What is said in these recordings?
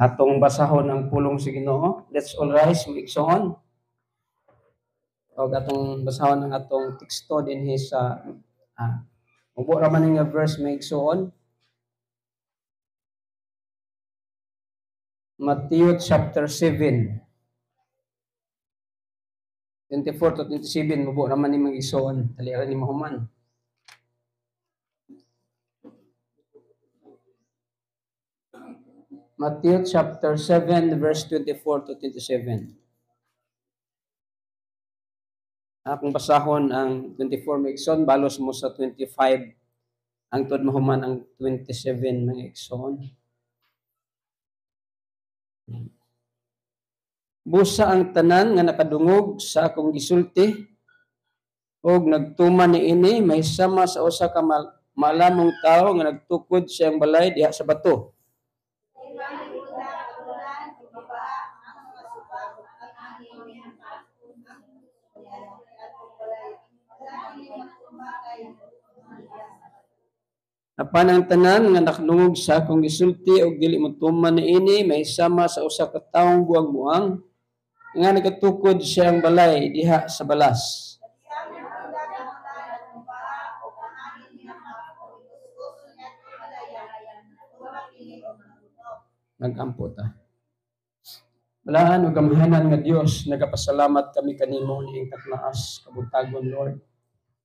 Atong basahon ang pulong sa Ginoo. Let's all rise, maigsoon. O atong basahon ang atong teksto dinhi sa ubo ra man nga verse maigsoon. Matthew chapter 7. 24 to 27 mubo naman ni mag-igsoon. Dali ra ni mahuman. Matthew chapter 7 verse 24 to 27. Akong basahon ang 24 maigsoon, balos mo sa 25 ang tod mahuman ang 27 maigsoon. Busa ang tanan nga nakadungog sa akong gisulti og nagtuman niini may sama sa usa ka malamong tawo nga nagtukod siyang balay diha sa bato. Apan ang tanan nga nakadungog sa akong gisulti og dili motuman niini may sama sa usa ka tawong buang-buang nga nagatukod siyang balay diha sa balas. Nagampo ta. Balaan ug gamhanan nga Dios, nagapasalamat kami kanimo niing taknaas kabutagon Lord.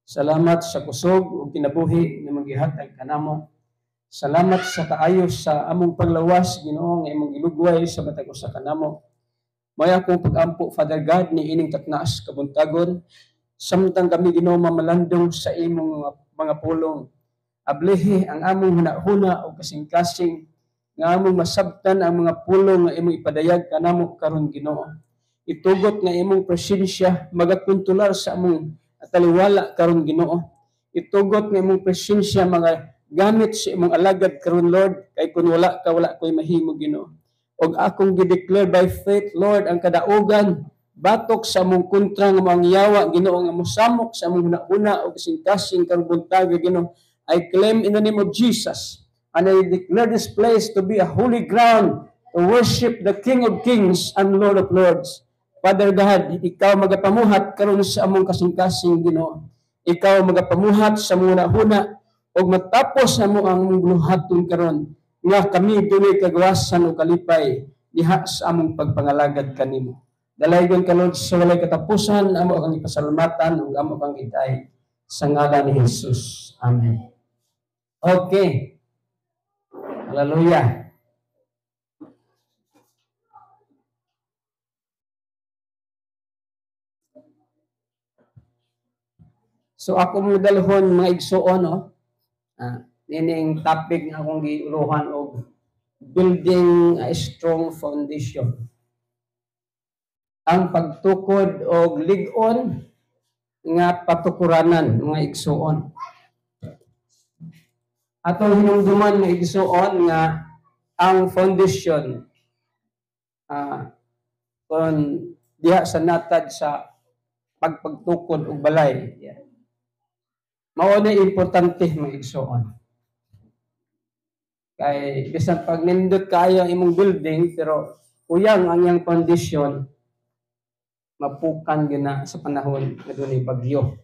Salamat sa kusog ug kinabuhi nga magihatag kanamo. Salamat sa kaayo sa among paglawas Ginoo nga imong gilugway sa matag usa kanamo. May akong pag-ampo, Father God, ni ining taknaas kabuntagon, samtang kami Ginoo mamalandong sa imong mga pulong. Ablihi ang among hunahuna o kasing-kasing nga among masabtan ang mga pulong nga imong ipadayag kanamo karon Ginoo. Itugot nga imong presensya magakontular sa among taliwala karon Ginoo. Itugot nga imong presensya mga gamit sa imong alagad karon Lord, kay kun wala ka wala koy mahimo Ginoo. Og akong gi-declare by faith Lord ang kadaugan batok sa among kontra nga mga yawa Ginoo nga mosamok sa among hunahuna o kasing-kasing karon buntag Ginoo. I claim in the name of Jesus and I declare this place to be a holy ground to worship the King of Kings and Lord of Lords. Father God, ikaw magapamuhat karon sa among kasing-kasing Ginoo. Ikaw magapamuhat sa among hunahuna og matapos na mo ang buhaton karon nga kami dunay kagawasan o kalipay diha sa among pagpangalagad kanimo. Dalaygon ka Lord sa walay katapusan, amo kang ipasalamatan ug amo kang itay sa ngalan ni Jesus. Amen. Okay. Hallelujah. So ako mo dalhon mga igsoon, no? Nining topic nga akong giuluhan og building a strong foundation. Ang pagtukod og lig-on nga patukuranan mga igsoon. Atong hinumduman mga igsoon nga ang foundation kon diha sa natad sa pagtukod og balay. Mao na importante mga igsoon. Kay bisan pag nindot kayo imong building pero uyang ang iyang foundation, mapukan gina sa panahon nga dunay bagyo.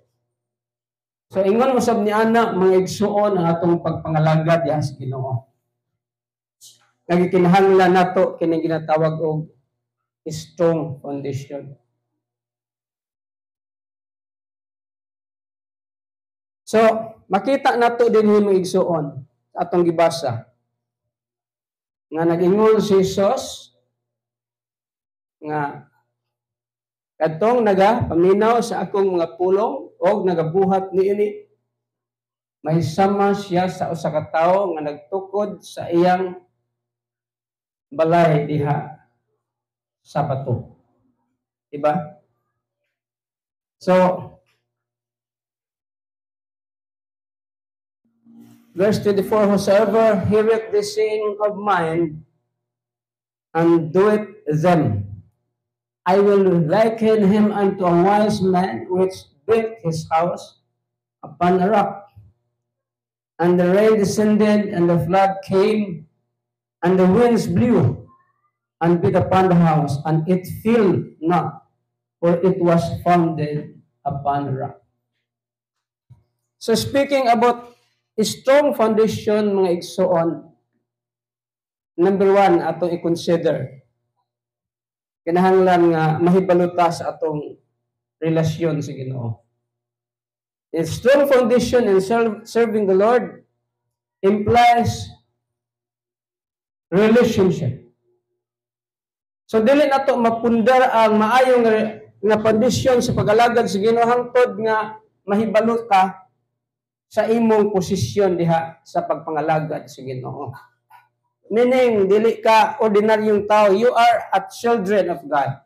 So ingon usab ni ana mga igsoon ang atong pagpangalagad diha sa Ginoo. Nagikinahanglan nato kini ginatawag og strong foundation. So makita nato dinhi mga igsoon atong gibasa nga nag-ingon si Jesus nga kadtong nagapaminaw sa akong mga pulong og nagabuhat niini may sama siya sa usa ka tawo nga nagtukod sa iyang balay diha sa bato. Diba? So verse 24, whosoever heareth this saying of mine and doeth them, I will liken him unto a wise man which built his house upon a rock. And the rain descended, and the flood came, and the winds blew, and built upon the house, and it fell not, for it was founded upon rock. So speaking about a strong foundation, mga igsoon, number one, atong i-consider, kinahanglan nga mahibaluta sa atong relasyon sa Ginoo. A strong foundation in serving the Lord implies relationship. So dili nato mapundar ang maayong nga foundation sa pag-alagad sa Ginoo hangtod nga mahibalo ka sa imong posisyon diha sa pagpangalagad sa Ginoo. Meaning, dili ka ordinaryong tao. You are a children of God.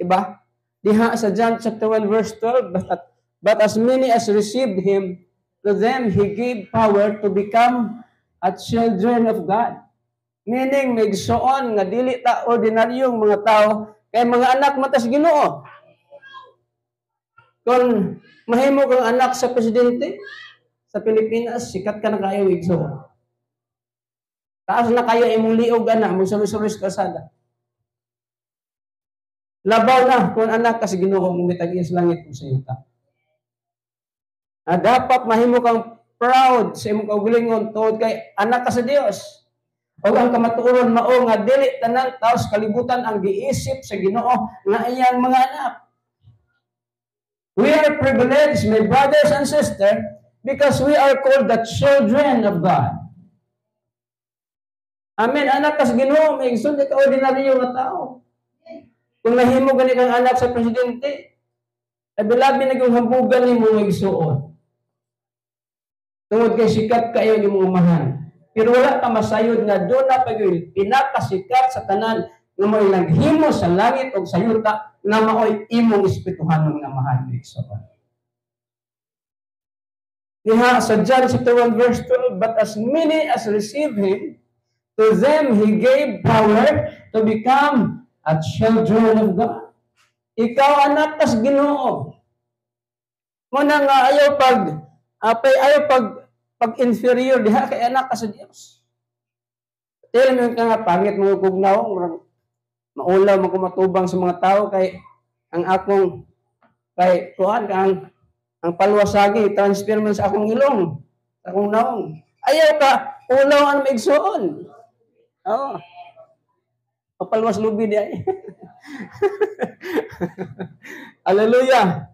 Diba? Diha sa John chapter 1 verse 12, but as many as received Him, to them He gave power to become a children of God. Meaning, may igsoon nga dili ta ordinaryong mga tao, kay mga anak matas Ginoo. Kung mahimo kang anak sa presidente sa Pilipinas, sikat ka na kayo igsoon. Taas na kayo imong liog anak, mong salusulis kasada. Labaw na kung anak ka sa Ginoo mong mitag-is langit kung sa yuta. Dapat mahimo kang proud sa imong kaugalingon tungod kay anak ka sa Dios. O ang kamatuoron mao nga dili tanan tao sa kalibutan ang giisip sa Ginoo nga iyang mga anak. We are privileged, my brothers and sisters, because we are called the children of God. Amen. Anak kas Ginoo, may igsoon ka ordinaryo nga tao. Kung nahimo gani kang anak sa presidente, labi na yung hambugan ni mo igsoon. Tungod kay sikat kayo ni mong umahan. Pero wala ka masayod nga doon na pag-il, pinakasikat sa tanan nga mo ilang himo sa langit o sa yuta nga maoy imong espirituhanong nga mahal ni igsoon. Diha sa John chapter 1 verse 12, but as many as received Him, to them He gave power to become a children of God. Ikaw anak tas Ginoo. Muna nga ayaw pag-inferior diha kay anak ka sa Dios. Tell me ka nga pangit mo kugnaw, maulaw mo kumatubang sa mga tao kay ang akong kay kuan kang ang palwasagi transfer man sa akong ilong, sa akong naong. Ayaw ka ulaw ang maigsoon. Oh. Papalwas lubi di ay. Hallelujah.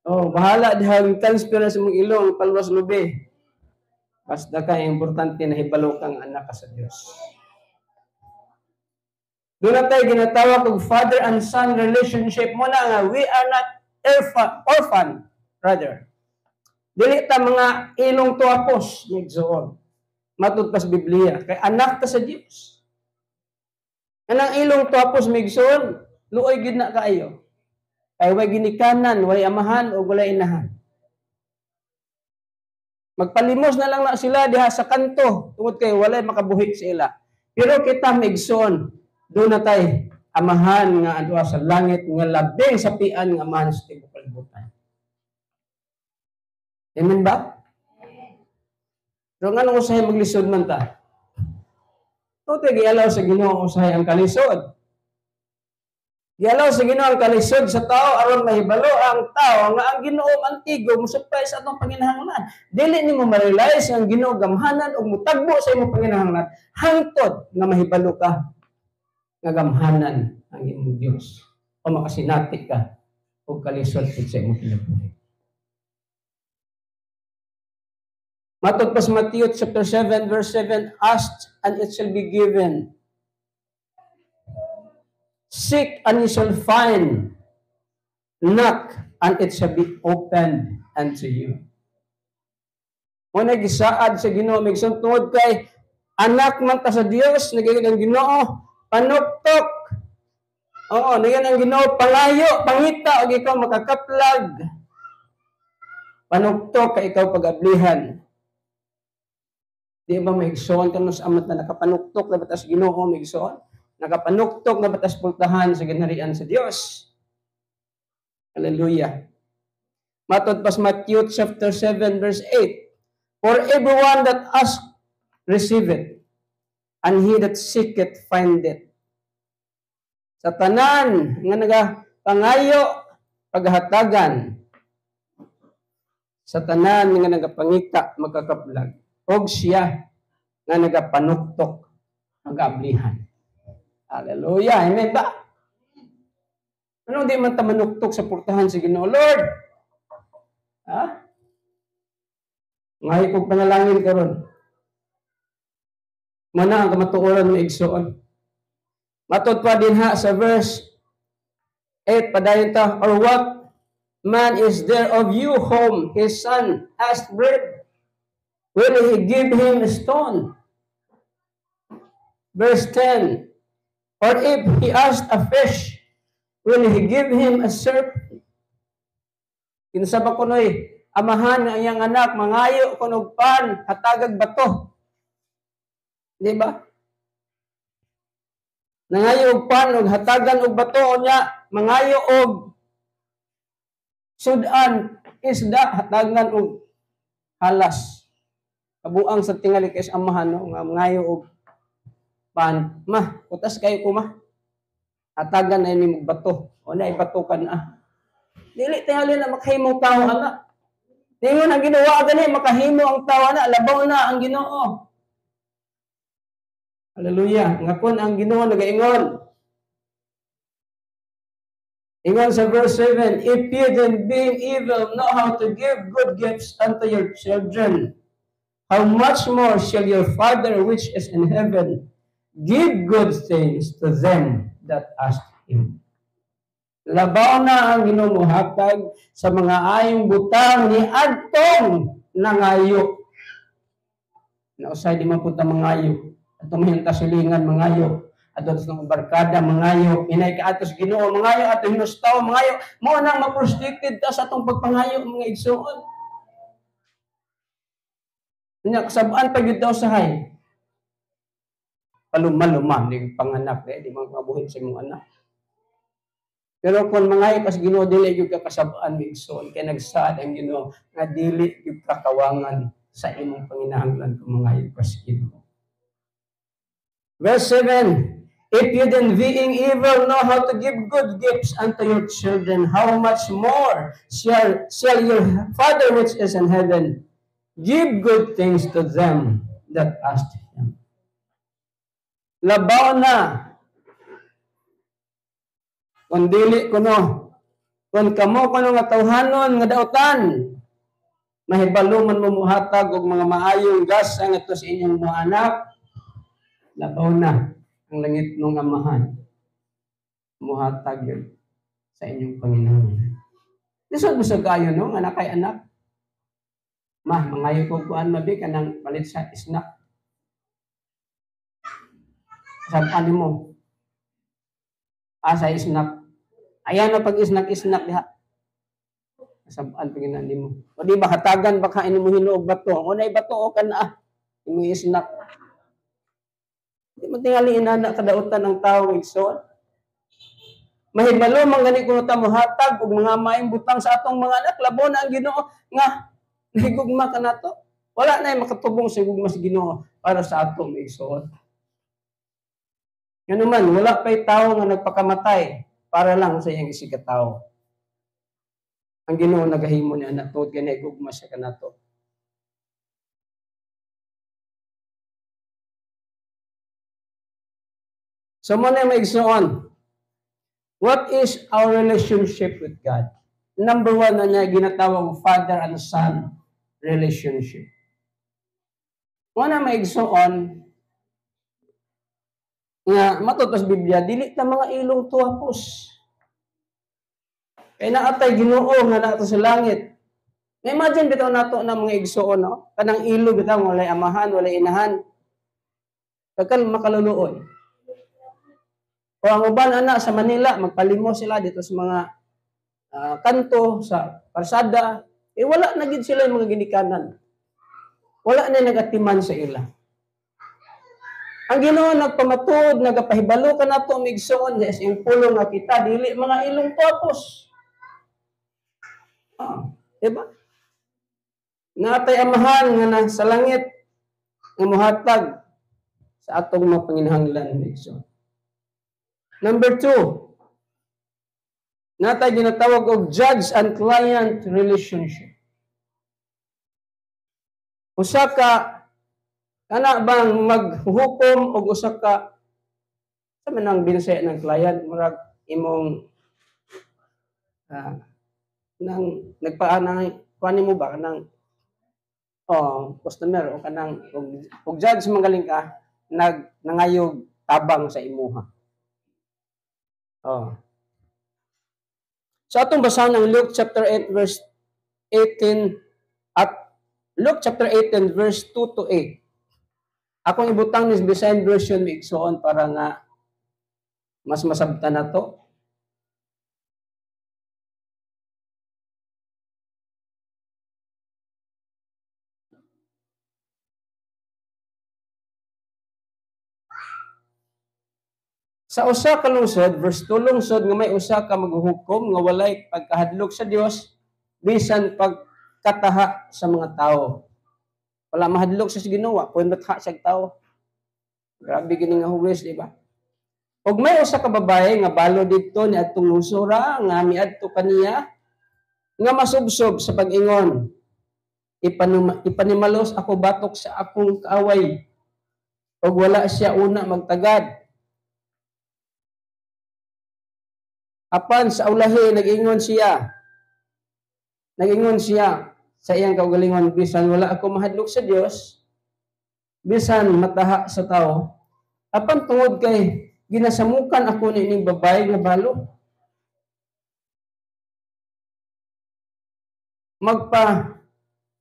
Oh, bahala dihang transfer sa mong ilong, palwas lubi. Basta ka importante na hibalo kang anak ka sa Dios. Doon na tayo ginatawag kong father and son relationship mo na nga. We are not orphan, brother. Dili ta mga ilong tuapos, nagsoon. Matod pa sa Biblia. Kay anak ka sa Diyos. Anang ilong tuapos, migsoon, luoy gid na kaayo. Kay way ginikanan, way amahan, o walay inahan. Magpalimos na lang na sila diha sa kanto, tungod kay walay makabuhi sila. Pero kita migsoon, doon na tayo amahan nga adwa sa langit, nga labing sa pian nga amahan sa tibok kalibutan. Amen ba? Pero nga nung usahay maglisod man ta? Ito gialaw sa Ginoo usahay ang kalisod. Gialaw sa Ginoo ang kalisod sa tao aron mahibalo ang tao nga ang Ginoo antigo musupay sa atong panginahanglan. Dili nimo ma-realize ang Ginoo gamhanan ug mutagbo sa imong panginahanglan hangtod nga mahibalo ka nga gamhanan ang imong Dios o makasinati ka og kalisod sa imong kinabuhi. Matod pa sa Matthew chapter 7 verse 7, ask and it shall be given. Seek and you shall find. Knock and it shall be opened unto you. Muna gisaad sa Ginoo migsun tungod kay anak man ta sa Dios, nagiging ang Ginoo panuktok. Oo, nagiging ang Ginoo palayo, pangita og ikaw makakaplag. Panuktok ka ikaw pag-ablihan. Di ba may igsoon ka sa amat na nakapanuktok na batas Ginoo may igsoon? Nakapanuktok na batas pultahan sa ginharian sa Dios. Hallelujah. Matod pas Matthew chapter 7 verse 8. For everyone that asks, receive it. and he that seeketh findeth. Sa tanan nga nagapangayo paghatagan, sa tanan nga nagapangita magkakaplag, og siya nga nagapanuktok mag-ablihan. Hallelujah. Amen ba? Ano di man ta manuktok sa portahan sa Ginoo, Lord? Ha? Ngayon kong panalangin karon. Mana ang kamatuoran mo igsoon. Matod pa din ha sa verse 8, padayon ta, or what man is there of you whom his son asked bread? Will he give him a stone? Verse 10, or if he asked a fish, will he give him a serpent? Kinsa ba kunoy amahan ng iyang anak, mangayo kunog pan, hatagag bato. Di ba? Nangayo og pan og hatagan og bato niya, mangayo og sudan, isda, hatagan og halas. Kabuang sa tingali kay amahan no, nga mangayo og pan. Ma, utas kayo ko ma. Hatagan na ni bato. O na ibatukan na. Dili tingali na makahimo tao ana. Dingon ang ginawa gani makahimo ang tao ana, labaw na ang Ginoo. Hallelujah. Ngakon ang Ginoo nagaingon. Ingon sa verse 7, if you then being evil know how to give good gifts unto your children, how much more shall your Father which is in heaven give good things to them that ask Him. Labaw na ang Ginoo mohatag sa mga ayong butang ni adtong nangayo. Nausay di man punta mangayo. Atong mahinta silingan mangayo. Ato sa barkada mangayo. Inay ka atos Ginoo mangayo. Ato hinustaw mangayo. Mo nang ma-restricted ta sa atong pagpangayo mga igsoon. Nya kasabaan pag yun daw sahay. Paluma-luma ni panganak di man mabuhin sa imong anak. Pero kung mangayo kas Ginoo dili gyud ka kasabaan mi igsoon kay nagsaad ang Ginoo nga dili gyud ka kawangan sa imong panginahanglan kung mangayo kas Ginoo. Verse 7, if you then being evil know how to give good gifts unto your children, how much more shall your Father which is in heaven give good things to them that ask Him. Labaw na. Kung dili kuno, kung kamo kuno nga tawhanon nga dautan, mahibalo man mo muhatag og mga maayong gasa ngadto sa inyong mga anak, labaw na ang langit ng amahan. Muhatag yun sa inyong Panginoon. Lisod mo sa kayo, no? Anak kay anak. Ma, mangayo ko kuan mabi ka ng palit sa snack. Sabi mo, sa snack. Ayan na pag snack diha. Sabaan pag mo. O di ba, hatagan baka ini mo hinuog bato. O na bato o ka na imo snack. Di mo tingali inana kadautan ng tao igsoon. Mahibalo man gani kuno ta mohatag og mga maayong butang sa atong mga anak, labo na ang Ginoo nga nahigugma kanato. Wala na makatubong sa higugma sa Ginoo para sa atong igsoon. Ngano man wala pay tawo nga nagpakamatay para lang sa iyang isigatawo. Ang Ginoo nagahimo ni anak tungod kay nahigugma siya kanato. So muna may igsoon. What is our relationship with God? Number one na niya ginatawag father and son relationship. Muna may igsoon nga matutos Biblia, dili ta mga ilong tuwapos. Kaya naatay Ginoo nga nato sa langit. Imagine bitaw nato na mga igsoon, no? Kanang ilo bitaw walay amahan, walay inahan. Pagkan makaluluoy. O ang uban ana sa Manila, magpalimo sila dito sa mga kanto, sa parsada, wala na gid sila yung mga ginikanan. Wala na nagatiman sa ila. Ang Ginoo nagpamatud, nagapahibalo ka nato migsoon sa iyang pulong nga kita dili mga ilong tuwapos. Diba? Natay amahan nga sa langit nga mohatag sa atong mga panginahanglan. So, number 2, natay ginatawag og judge and client relationship. Usa ka kana bang maghuhukom og usa ka sa manang binisaya ng client, murag imong nang nagpaanay kuani mo ba kanang customer o kanang og judge magaling ka nangayog tabang sa imuha. So atong basahan ang Luke chapter 8 verse 18 at Luke chapter 18 verse 2 to 8. Akong ibutang ni Visayan version miigsoon para nga mas masabtan nato. Sa usa ka lungsod, verse 2 lungsod nga may usa ka maghuhukom nga walay pagkahadlok sa Dios bisan pagkataha sa mga tao. Wala mahadlok sa Ginoo, kun batha sa tao. Grabe gini nga huwes, di ba? Og may usa ka babae nga balo didto ni adtong lungsura nga miadto kaniya nga masubsob sa pag-ingon. Ipanimalos ako batok sa akong kaaway. Og wala siya una magtagad. Apan sa ulahi nag-ingon siya sa iyang kaugalingon, bisan wala ako mahadlok sa Dios, bisan mataha sa tao, apan tungod kay ginasamukan ako ni ining babae nga balo,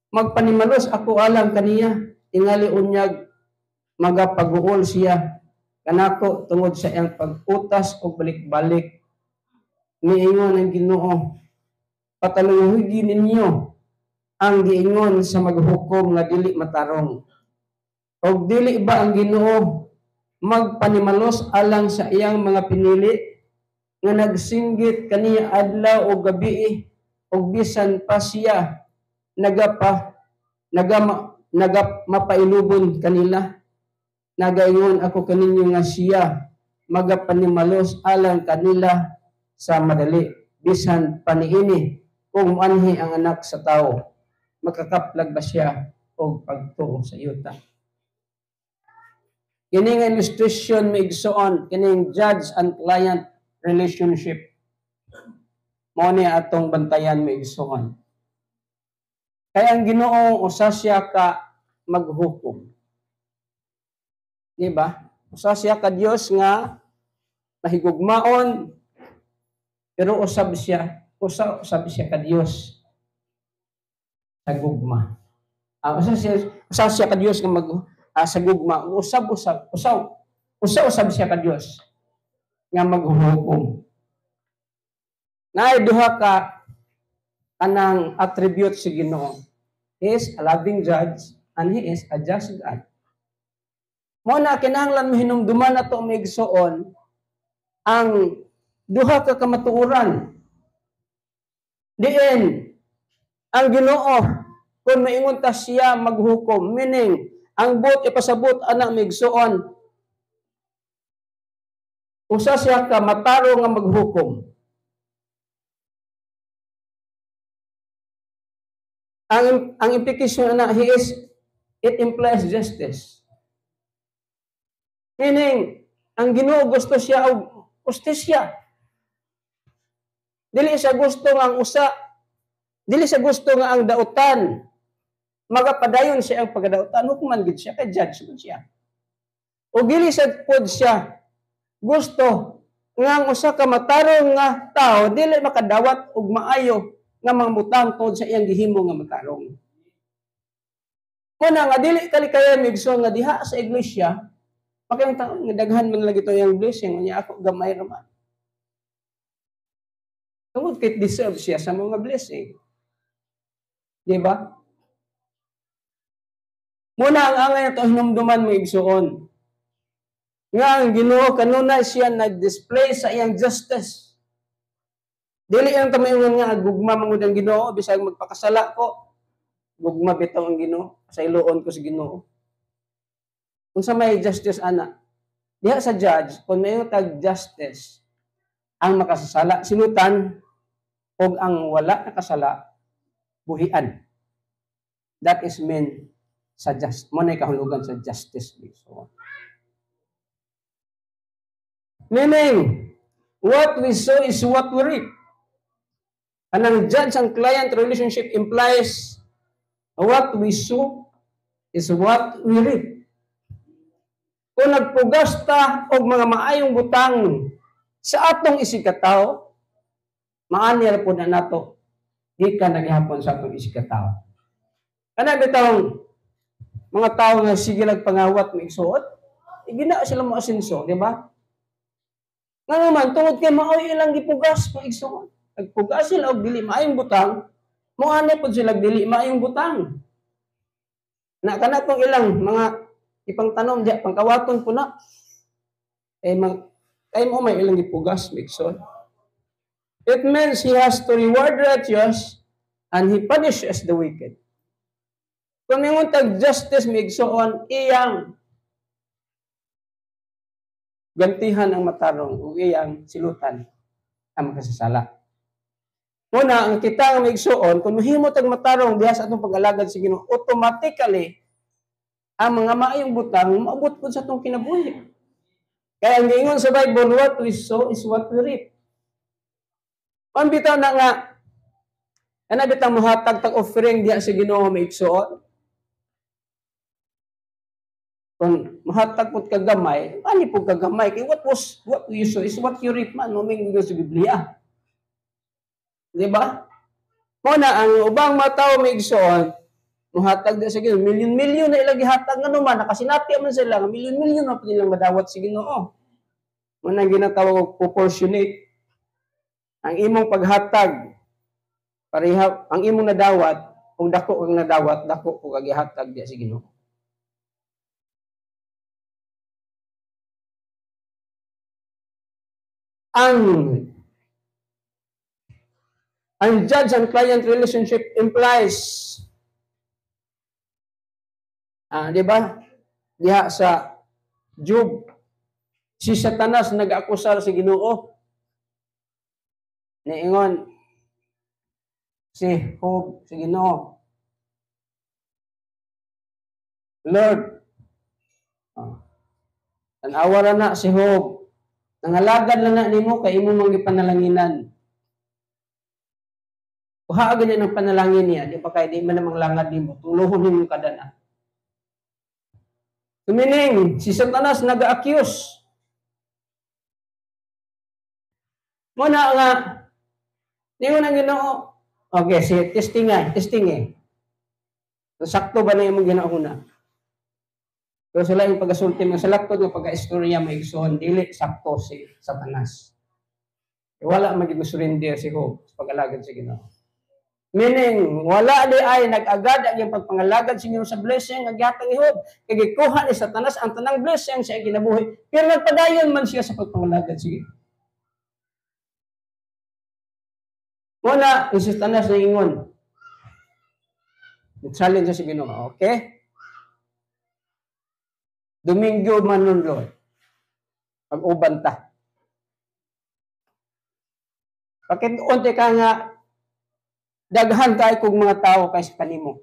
magpanimalos ako alang kaniya, tingali unyag magapaguol siya kanako tungod sa iyang pag-utas o balik-balik. Niingon ang Ginoo, patalungugin ninyo ang giingon sa maghukom nga dili matarong. Og dili ba ang Ginoo magpanimalos alang sa iyang mga pinili nga nagsinggit kaniya adlaw o gabi og bisan pa siya mapailubon kanila. Nagaingon ako kaninyo nga siya magapanimalos alang kanila sa madali, bisan paniini kung muanhi ang anak sa tao, makakaplag ba siya o pagtuo sa yuta. Kini nga illustration miigsoon kining judge and client relationship. Mao ni atong bantayan miigsoon. Kaya ang Ginoo usa siya ka maghukom. Di ba? Usa siya ka Dios nga mahigugmaon, pero usab siya ka Dios sa gugma. Usa siya ka Dios nga sa gugma. Usab siya ka Dios nga maghuhukom. Naay duha ka kanang attribute si Ginoo. He is a loving judge and He is a just God. Mo na kinahanglan mahinumduman nato miigsoon ang duha ka kamatuoran. Diin ang Ginoo kung maingon ta siya maghukom, meaning ang buot ipasabot ana miigsoon usa siya ka mataro nga maghukom. Ang implication na it implies justice. Meaning, ang Ginoo gusto siya og justisya. Dili siya gusto nga ang dautan magapadayon siya ang pagdautan, hukuman gid siya kay judge gid siya. O dili siya gusto nga ang usa ka matarong nga tao dili makadawat og maayo nga mangutang tungod sa iyang gihimo nga matarong. Muna nga dili kalikaya migso nga diha sa iglesia pakayong taon nga daghan man lagi to yung blessing unya ako gamay ra man. Tungod kay deserve siya sa mga blessing. Di ba? Muna ang angay nato hinumduman mo igsuon. Nga ang Ginoo kanunay siya nag-display sa iyang justice. Dili ang tamayon nga gugma mangud ang Ginoo bisag magpakasala ko. Gugma bitaw ang Ginoo, sa iluon ko sa Ginoo. Unsa may justice ana? Diha sa judge, kung may tag justice ang makasasala, sinutan og ang wala nakasala buhian. That is mean sa mo na kahulugan sa justice. So, meaning, what we sow is what we reap. Anang judge and client relationship implies what we sow is what we reap. Kung nagpugas ta og mga maayong butang sa atong isikataw, maanyar po na nato gikan naghapon sa atong isikataw. Kana bitawng mga tao nga sige nagpangawat mo igsuot, gina sila mo asinso, di ba? Nga naman, tungod kay maoy ilang gipugas mo igsuot. Nagpugas sila og dili maayong butang, moani po sila dili maayong butang. Na kana tong ilang mga ipang tanom diya pangkawaton po na. Ay mo may ilang gipugas mo igsuot. It means he has to reward righteous and he punishes the wicked. Kung may tag justice migsoon, iyang gantihan ang matarong o iyang silutan ang makasasala. Muna, ang kita ang migsoon, kung mahimo tag matarong diha sa atong pag-alagad sa Ginoo, automatically, ang mga maayong butang, maabot po sa atong kinabuhi. Kaya ang giingon sa Bible, what we sow is what we reap. Kung bitaw na nga, ana bitaw mohatag tag offering diha sa Ginoo migsoon, kung mahatag po kagamay, ani po kagamay? Kaya what you sow is what you reap man. Maming sa Biblia. Diba? Muna, ang ubang mga tao may igsoon, mahatag na sa Ginoo. Milyon-milyon na ilang gihatag nga naman. Nakasinati man sila. Milyon-milyon na po nilang madawat sa Ginoo. Muna ang ginatawag proportionate. Ang imong paghatag, pareha, ang imong nadawat, kung dako kang nadawat, dako kung kagihatag diya sa Ginoo. Ang judge and client relationship implies di ba? Diha sa Job, si Satanas nag-akusar sa Ginoo. Niingon si Job sa Ginoo, Lord, tanawa ra na si Job. Nangalagad lang na nimo kay imo mang gipanalanginan. Kuha ganyan ang panalangin niya, di pa kay di man namang langad nimo, tuluhon nimo kada na. Meaning, si Satanas nag-accuse. Muna nga, niyo nang Ginoo. Okay, si testing eh. Sakto ba na yung Ginoo na? Pero sila yung pag-asulti mo sa lakto ng pag-istorya may igsoon, dili sakto si Satanas. Wala maging surrender si Job sa pag-alagad sa Ginoo. Meaning, wala di ay nag-agad ang yung pagpangalagad sa Ginoo sa blessing ang gihatag ni Job. Kay gikuha ni Satanas ang tanang blessing sa kinabuhi. Pero nagpadayon man siya sa pagpangalagad sa Ginoo. Muna, si Satanas na ingon. Challenge sa Ginoo, okay? Domingo man nun, Lord. Pag-uban ta. Bakit unti ka nga daghan tayo kung mga tao kaysa kanimo.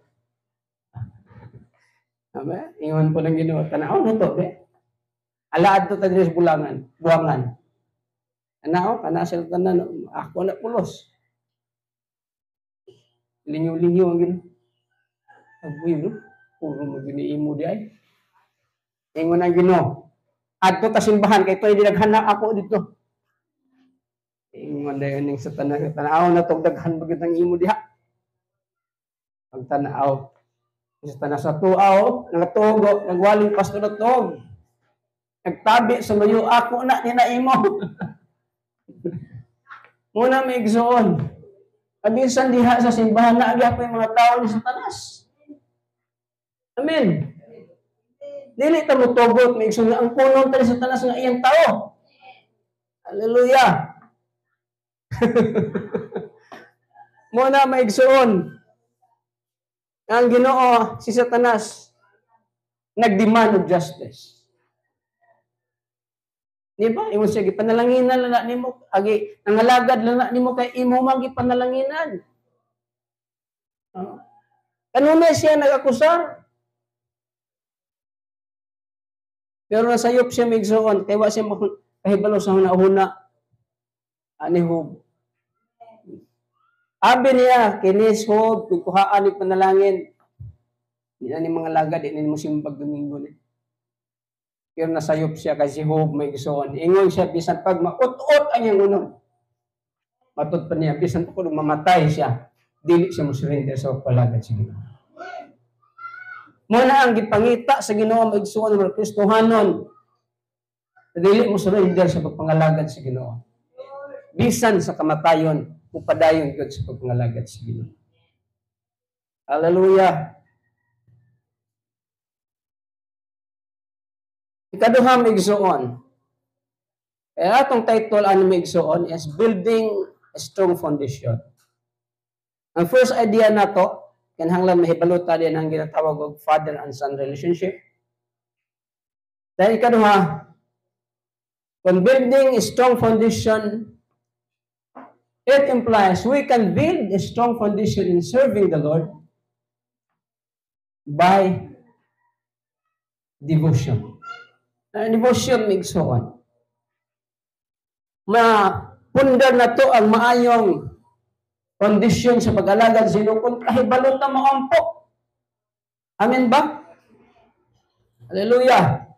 Amen? Ingon po ng Ginoo. Tanaw na to, be. Alaad to tayo sa buwangan. Tanaw, kanasal ka na, ako na pulos. Linyo-linyo ang Ginoo. Abuy, no? Puro mo giniimo di ay. Ingon ang Ginoo. Adto ta simbahan kay toy dinaghanak ako dito. Ingon dayon ning Satanas, tanaw na tog daghan bagid ang imo diha. Pag tanaw, Satanas sa tuaw, nagatugo, nagwaling pasto na tog. Nagtabi sa mayo ako na ni na imo. Muna may igsoon. Abisan diha sa simbahan na agya yung mga tao ni Satanas. Amen. Dili ta mo tugot may igsoon ang puno ta ni Satanas nga iyang tao. Hallelujah. Muna may igsoon. Ang Ginoo si Satanas nagdemand of justice. Di ba? Imo siya gipanalanginan na nimo, agi nangalagad na nimo kay imo magi panalanginan. Kanunay siya nag-akusar. Pero nasayop siya migsoon, kay wa siya kahibalo sa hunahuna ani Job. Abi niya, kinis Job, kuhaan ni panalangin. Di na ni mga lagad, di na ni mo simbag Domingo ni. Pero nasayop siya kasi Job may gisuon. Ingon siya, bisan pag maut-ut ang iyang unon. Matut pa niya, bisan pa kung mamatay siya, dili siya mo surrender sa palagad sa Ginoo. Muna ang gipangita sa Ginoo may gisuon ng Kristohanon. Dili mo surrender sa pagpangalagad sa Ginoo. Bisan sa kamatayon, upadayon gud sa pagpangalagad sa Ginoo. Hallelujah. Ikaduha may gisuon. Kaya atong title ano may gisuon is Building a Strong Foundation. Ang first idea nato, kinahanglan mahibaluta din ang ginatawag og father and son relationship. Dahil ikaduha, when building a strong foundation, it implies we can build a strong foundation in serving the Lord by devotion. Devotion may gisuon. Pundar na to ang maayong kondisyon sa pag-alagad sa Ginoo kung kahibalo ta maampo. Amen ba? Hallelujah.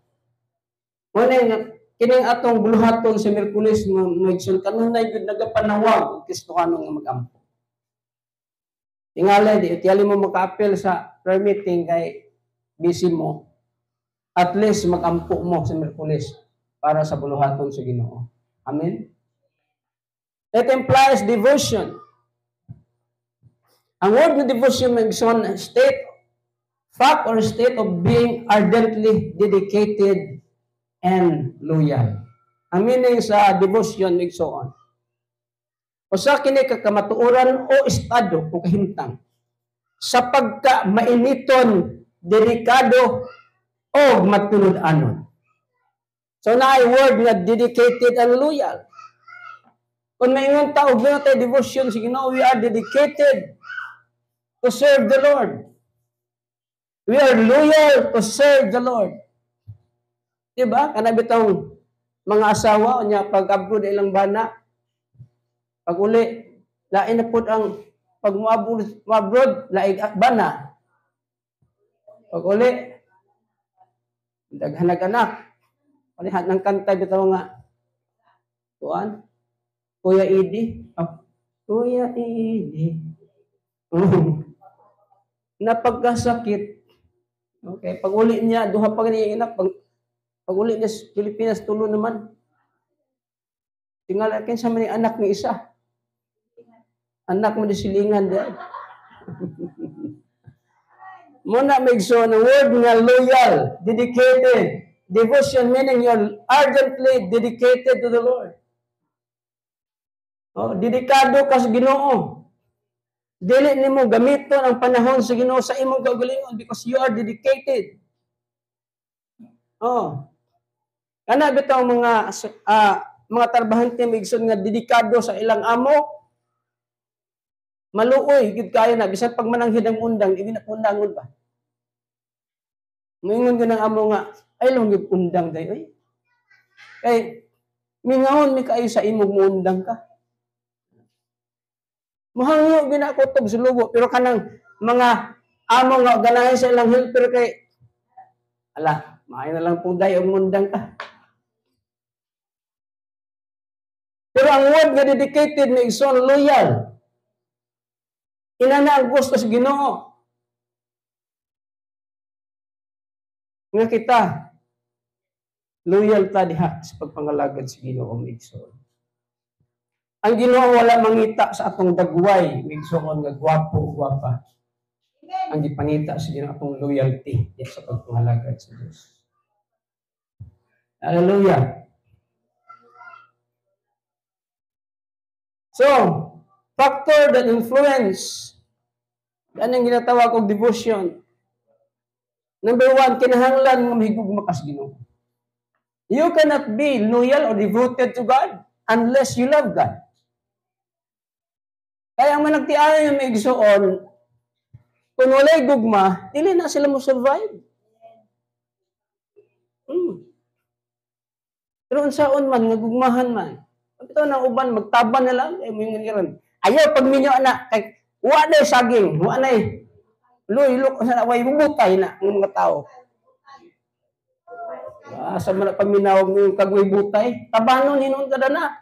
Kining atong buluhaton sa Miyerkules magsul kanunay gud nagapanawag og Kristohano nga mag-ampo. Tingali di tiyali mo maka-appeal sa prayer meeting kay busy mo. At least mag-ampo mo sa Miyerkules para sa buluhaton sa Ginoo. Amen. It implies devotion. Ang word na devotion may fact or state of being ardently dedicated and loyal. Ang meaning sa devotion may gisuon. Usa kini kakamatuoran o estado o kahimtang sa pagka mainiton, delikado o matulod-anon. So naay word nga dedicated and loyal. Kung maingon ta og tayo devotion sa Ginoo, we are dedicated to serve the Lord. We are loyal to serve the Lord. Diba? Kana bitong mga asawa nya pag abroad ilang bana, pag uli lain na pud ang pag abroad laig bana. Pag uli daghan anak. Palihat ng kanta bitaw nga tuan Kuya Idi. Oh, Kuya Idi. Napagkasakit. Okay, pag uli niya, duha pa niya inak, pag uli niya sa Pilipinas, tulo naman. Tingala kin sa mga anak ni isa. Anak mo di silingan di. Muna megso ng word nga loyal, dedicated. Devotion meaning you're ardently dedicated to the Lord. Oh, dedikado ka sa Ginoo. Dili nimo gamiton ang panahon sa Ginoo sa imong kaugalingon because you are dedicated. Oh. Kana bitaw mga trabahante migsun nga dedikado sa ilang amo. Maluoy gid kayo na bisan pag mananghid ang undang, dili na undangon ba? Moingon gyud ang amo nga ay lang gyud undang day oy. Kay mingawon mi kaayo sa imong muundang ka. Mahangyo ginakutob sa lubo pero kanang mga amo nga ganahan sa ilang helper kay ala, maayo na lang pud day og mundang ka. Pero ang word nga dedicated may igsoon loyal. Inana ang gusto sa Ginoo. Nga kita loyal ta diha sa pagpangalagad sa Ginoo may igsoon. Ang Ginoo wala mangita sa atong dagway, migsuon nga gwapo, gwapa. Ang gipangita sa Ginoo atong loyalty sa pagpangalagad sa Dios. Hallelujah. So, factor that influence, yan ang ginatawag og devotion. Number one, kinahanglan nga mahigugma ka sa Ginoo. You cannot be loyal or devoted to God unless you love God. Kaya ang managtiayon yung maigsoon, kung walay gugma, dili na sila mo survive. Pero unsaon man, nga gugmahan man. Ito na uban, magtaban na lang, ayaw pag minyo na, kay, wa na saging, wa na luy, way bubutay na ng mga tao. Asa man pag minawag mo yung kagway butay, tabanon hinon kada na.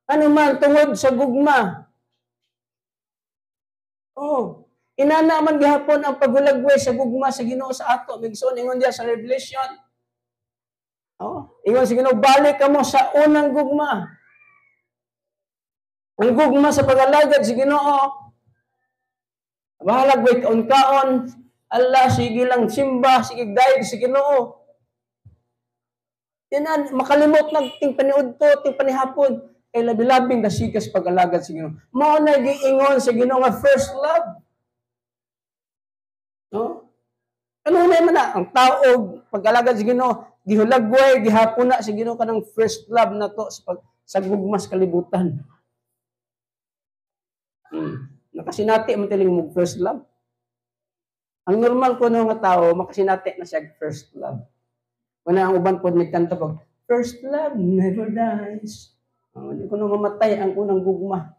Ano man, tungod sa gugma. Oh, inana man gihapon ang paghulagway sa gugma sa Ginoo sa ato. Migsoon ingon diya sa Revelation. Oh, ingon sa Ginoo, balik ka mo sa unang gugma. Ang gugma sa pagalagad sa Ginoo. Bahalagway kaon-kaon, Allah sige lang simba, sige daig sa Ginoo. Yan makalimot na ting paniudto, ting panihapon. Kay labi-labing dasikas pag-alagad sa Ginoo. Mao na giingon sa Ginoo nga first love. No? Ano na man na ang tao pag-alagad sa Ginoo, gihulagway, gihapon na sa Ginoo kanang first love na to sa gugmas kalibutan. Nakasinati man tiling mo first love. Ang normal ko nga tao, makasinati na siya first love. Wala ang uban po nagkanta pag first love never dies. Hindi ko nang mamatay ang unang gugma.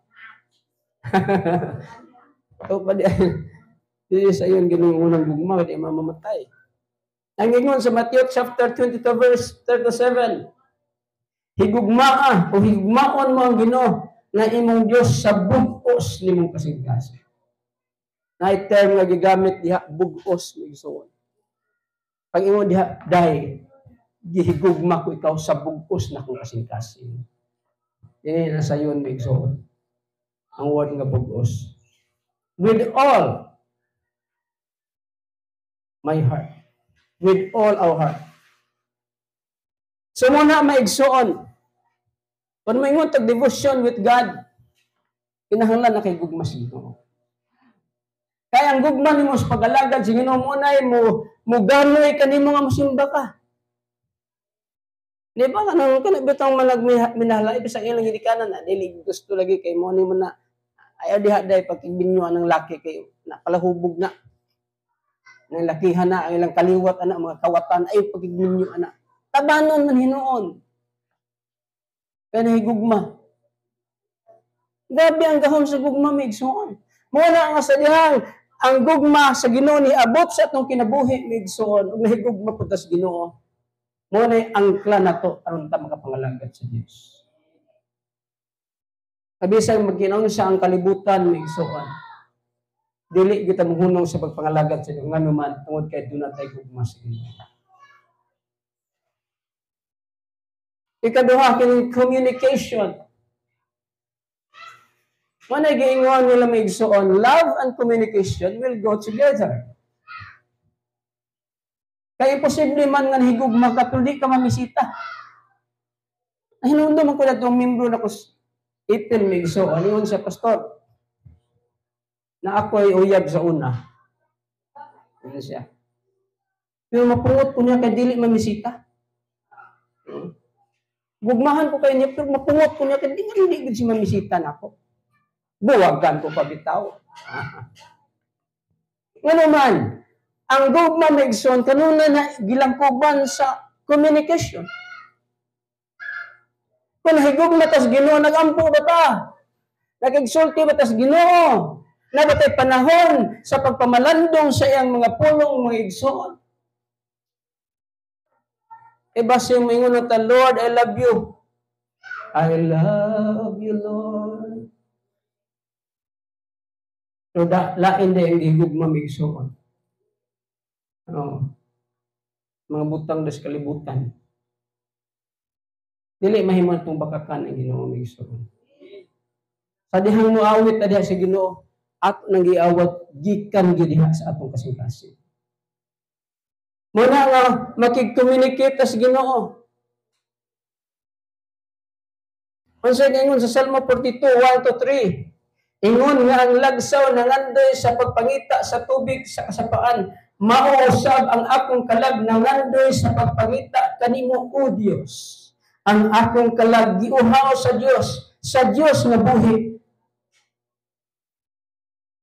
So, di sa iyon ginong unang gugma, hindi mamamatay. Ang ingon sa Matthew chapter 22 verse 37, higugmaa o higugmaon mo ang Ginoo na imong Diyos sa bugos nimong kasing-kasing. Na term nga gigamit diha bugos migsuon. Pag ingon diha dai gihigugma ko ikaw sa bugos na kong kasing-kasing. Dili na sayon migsuon. Ang word nga bugos. With all my heart. With all our heart. So muna maigsuon. Kung maingon tag devotion with God, kinahanglan na kay gugma sa Ginoo. Kaya ang gugma nimo sa pag-alagad sa Ginoo munay mo ganoy kanimo nga mosimba ka. Di ba kanang bitang managminahala ibig sa ilang hidikanan na dili gusto lagi kay mo nimo na ayaw diha day pagkigbinyo ng laki kay napalahubog na. Ng lakihan na ang ilang kaliwat ana mga kawatan ay pagkigbinyo ana. Tabanon man hinuon. Kaya higugma. Grabe ang gahom sa gugma migsuon. Muna nga sa dihang ang gugma sa Ginoo ni abot sa atong kinabuhi migsuon ug nahigugma pud sa Ginoo. Muna ang angkla nato aron ta makapangalagad sa Dios. Kabisang magkinaon sa ang kalibutan migsuon. Dili kita mohunong sa pagpangalagad sa Ginoo nganuman tungod kay dunay tay gugma sa Ginoo. Ikaduha kining communication. Muna giingon nila migsuon, love and communication will go together. Kaya imposible man nga higugma ka, pero di ka mamisita. Hinundo man ko na itong membro na ko April migsuon, yun siya, pastor, na ako ay uyab sa una. Yun siya. Pero mapungot ko niya kay dili mamisita. Gugmahan ko kayo niya, pero mapungot ko niya kay dili si mamisita na ako. Buwagan ko pabitaw. Ano man, ang gugma migsuon kanuna na gilangkuban sa communication. Kung higugma tas Ginoo nagampo ba ta? Nagigsulti ba tas Ginoo? Nabatay panahon sa pagpamalandong sa iyang mga pulong mga igsoon. Base mo ingon ta, Lord, I love you. I love you, Lord. So lain na yung higugma migsuon. Mga butang das kalibutan. Dili mahimong itong bakakan ang Ginoo migsuon. Sa dihang muawit na diha sa Ginoo, at nang giawat gikan diha sa atong kasing-kasing. Muna nga makig-communicate sa Ginoo. Unsa ingon sa Salmo 42, 1-3. Ingon nga ang lagsaw nangandoy sa pagpangita sa tubig sa kasapaan, Mauusab ang akong kalag nangandoy sa pagpangita kanimo o Dios. Ang akong kalag giuhaw sa Dios nga buhi.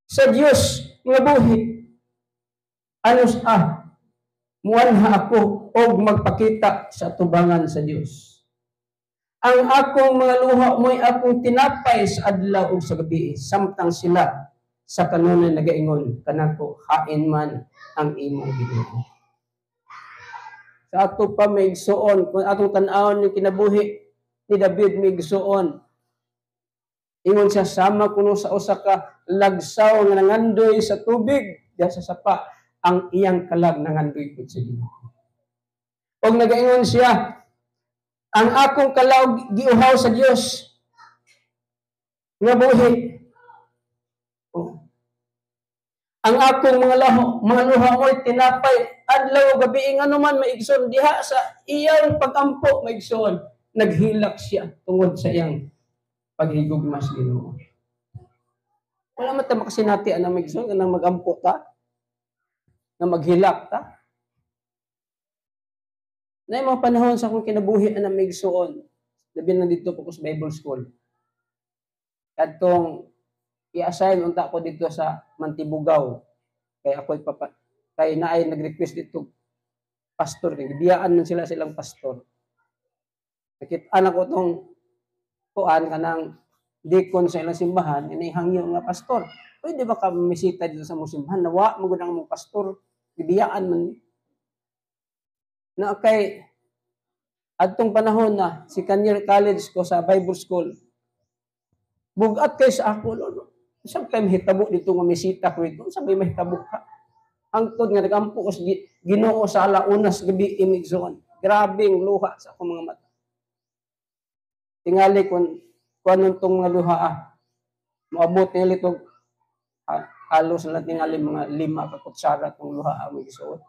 Sa Dios nga buhi. Anos muanha ako og magpakita sa tubangan sa Dios. Ang akong mga luha mo'y akong tinapay sa adlaw ug sa gabi, samtang sila sa kanunay nagaingon kanako hain man ang imong Ginoo. Sa ato pa may igsuon, kung atong tan-awon yung kinabuhi ni David may igsuon, ingon siya sama kuno sa usa ka lagsaw nga nangandoy sa tubig diha sa sapa, ang iyang kalag nangandoy pud sa Ginoo. Og nagaingon siya, ang akong kalag giuhaw sa Dios nga buhi. Ang akong mga luha mo'y tinapay adlaw gabi ano man maigsoon diha sa iyang pagampo maigsoon, naghilak siya tungod sa iyang paghigugma sa Ginoo. Wala man ta makasinati ana maigsoon kanang magampo ta, na maghilak ta. Na mga panahon sa akong kinabuhi ana maigsoon, labi na dito po ko sa Bible School. Kadtong i-assign unta ko dito sa Mantibugaw. Kaya ako'y kay naay nag-request dito pastor, kay biyaan man silang pastor. Nakita ko tong kuan kanang deacon sa ilang simbahan, inihangyo nga pastor. Pwede ba ka misita dito sa simbahan? Nawa mo gud ang mong pastor, biyaan man. Na kay adtong panahon na si Kanyar College ko sa Bible School. Bugat kay sa ako, lolo. Saan kayo mahitabo dito nga misita ko ito? Saan kayo mahitabo ka? Ang tod nga nagampo ko Ginoo sa alaunas gabi imigsoon. Grabing luha sa akong mga mata. Tingali kung anong itong mga luha maabot nila itong halos na tingali mga 5 ka kutsara itong luha imigsoon.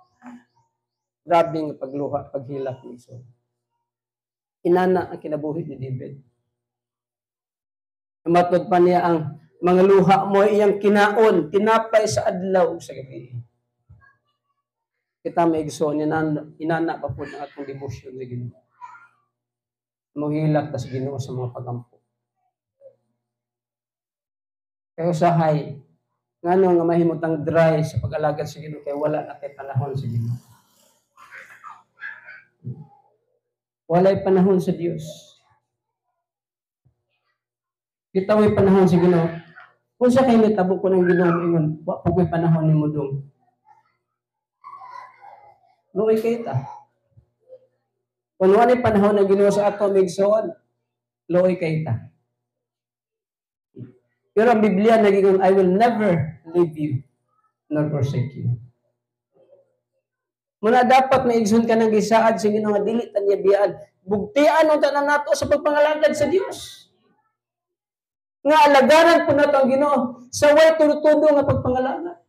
Grabing pagluha, paghilak imigsoon. Inana ang kinabuhi ni David. Matod pa niya ang mga luha mo iyang kinaon, tinapay sa adlaw ug sa gabi. Kita maigsoon inana pa pud ang atong devotion sa Ginoo. Mohilak ta sa Ginoo sa mga pagampo. Kaya usahay ngano nga mahimutang dry sa pag-alagad sa Ginoo kay wala na kay panahon sa Ginoo. Walay panahon sa Dios. Kita way panahon sa Ginoo. Kung sa kay mitabo ko ng Ginoo ingon, wa po ko'y panahon nimo dong. Luoy kay ta. Kung wala panahon ng Ginoo sa ato migsoon, luoy kay ta. Pero ang Biblia nagingon, I will never leave you nor forsake you. Muna dapat maigsoon ka ng gisaad sa Ginoo nga dili ta niya biyaan. Bugtian unta na nato sa pagpangalagad sa Dios. Nga alagaran po na ito ang Ginoo sa way tulo-tulo nga pagpangalangad.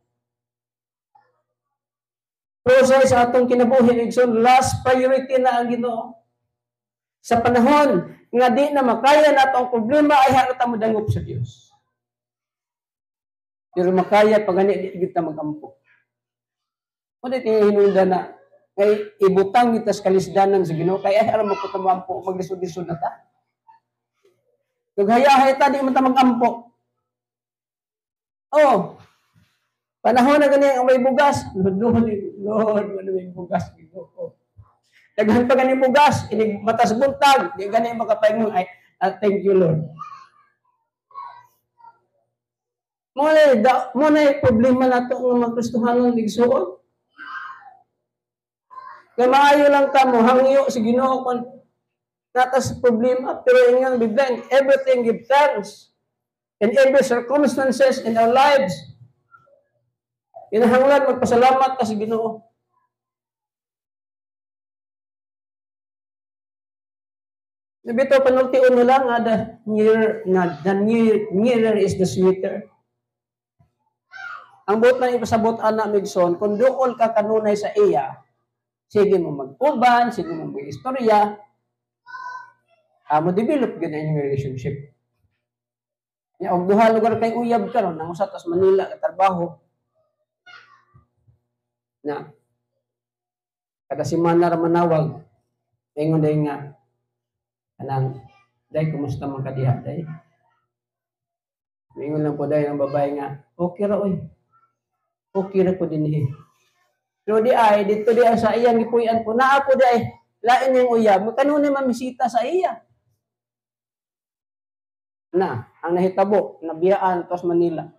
Pero sa atong kinabuhi, last priority na ang Ginoo. Sa panahon nga di na makaya na ang problema ay harata mo dangop sa Dios. Pero makaya pag gani di kita magampo. Kung di hinunda na kay ibutang kita sa kalisdanan sa Ginoo kay ay aram mo ko tamampo maglisod-lisod na ta. Naghayahay ta, di man ta mag-ampo. Oh, panahon na ganyan ang may bugas. Lord, ano may bugas? Daghan pa ganyan bugas, inig matas buntag, di ganyan makapaingon, ay, thank you, Lord. Muna yung problema na ito ng magkristuhanon ligsuon. Kaya maayo lang ka mo, hangyo si Ginoo kung natas problema, pero ingang Biblia, everything give thanks. In every circumstances in our lives. Inahanglan, magpasalamat ka sa Ginoo. Nabito, panultiun nila nga, the nearer is the sweeter. Ang buot na ipasabot ana Migson, kung duol ka kanunay sa iya, sige mo mag-uban, sige mo mag-istorya, mo develop gud ang relationship. Ya og duha lugar kay uyab karon nang usa tas Manila ka trabaho. na kada semana ra manawag ingon day nga anang day kumusta man kadiha day. Ingon lang po day ang babae nga okay ra oy. Okay ra ko dinhi. Pero di ay dito di ay sa iyang gipuy-an po naa po di ay lain yung uyab kanunay mamisita sa iya. Na ang nahitabo nabiyaan tos Manila.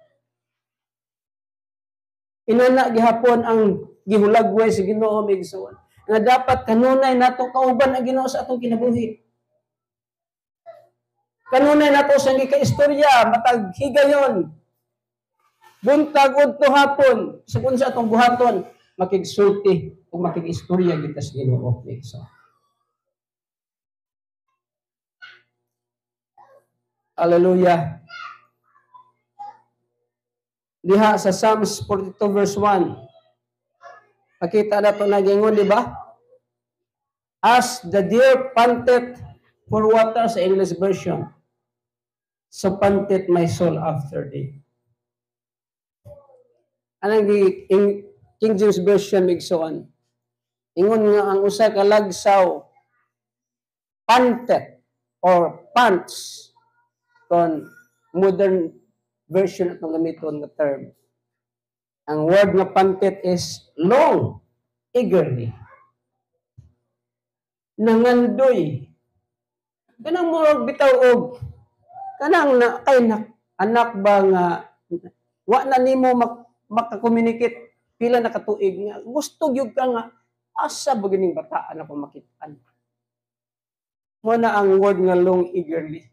Inana gihapon ang gihulagway sa Ginoo migsuon nga dapat kanunay nato kauban ang Ginoo sa atong kinabuhi. Kanunay nato sa gikaistorya matag higayon. Buntag udto hapon sa kun sa atong buhaton makigsulti ug makigistorya kita sa Ginoo migsuon. Hallelujah. Diha sa Psalms 42 verse 1. Pakita na ito nagingon, di ba? As the deer panteth for water sa English version, so panteth my soul after thee. Anong King James version migsoon? Ingon nga ang usa ka lagsaw panteth or pants kon modern version atong gamiton nga term. Ang word nga pantit is long, eagerly. Nangandoy. Kanang murag bitaw og kanang na kay anak ba nga wa na nimo maka-communicate pila na katuig nga gusto gyud ka nga asa ba gining bataan ako makit-an. Mo na ang word nga long, eagerly.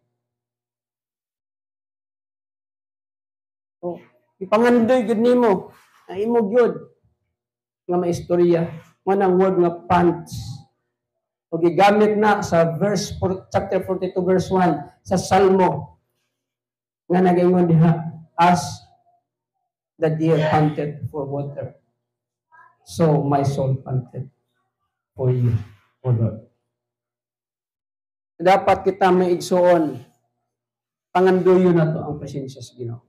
So, ipangandoy gyud nimo na imo gyud nga maistorya mo nang word nga pants o gigamit na sa chapter 42 verse 1 sa Salmo nga nagaingon diha as the deer panted for water, so my soul panted for you, O Lord. Dapat kita may igsuon pangandoyo na to ang presensya sa Ginoo.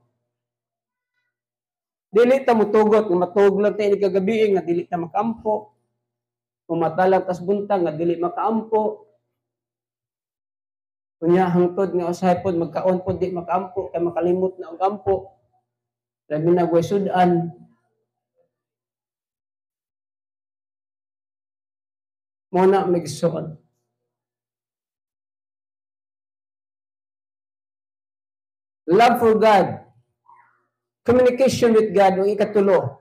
Dili ta mutugot nga matug lang tayo kagabi nga dili ta makampo. Kung matalag tas buntag nga dili makaampo. Kunya hangtod nga usahay pod magkaon pod di makaampo kay makalimot na og ampo. Labi na sudan. Muna migsuon. Love for God. Communication with God, ang ikatulo.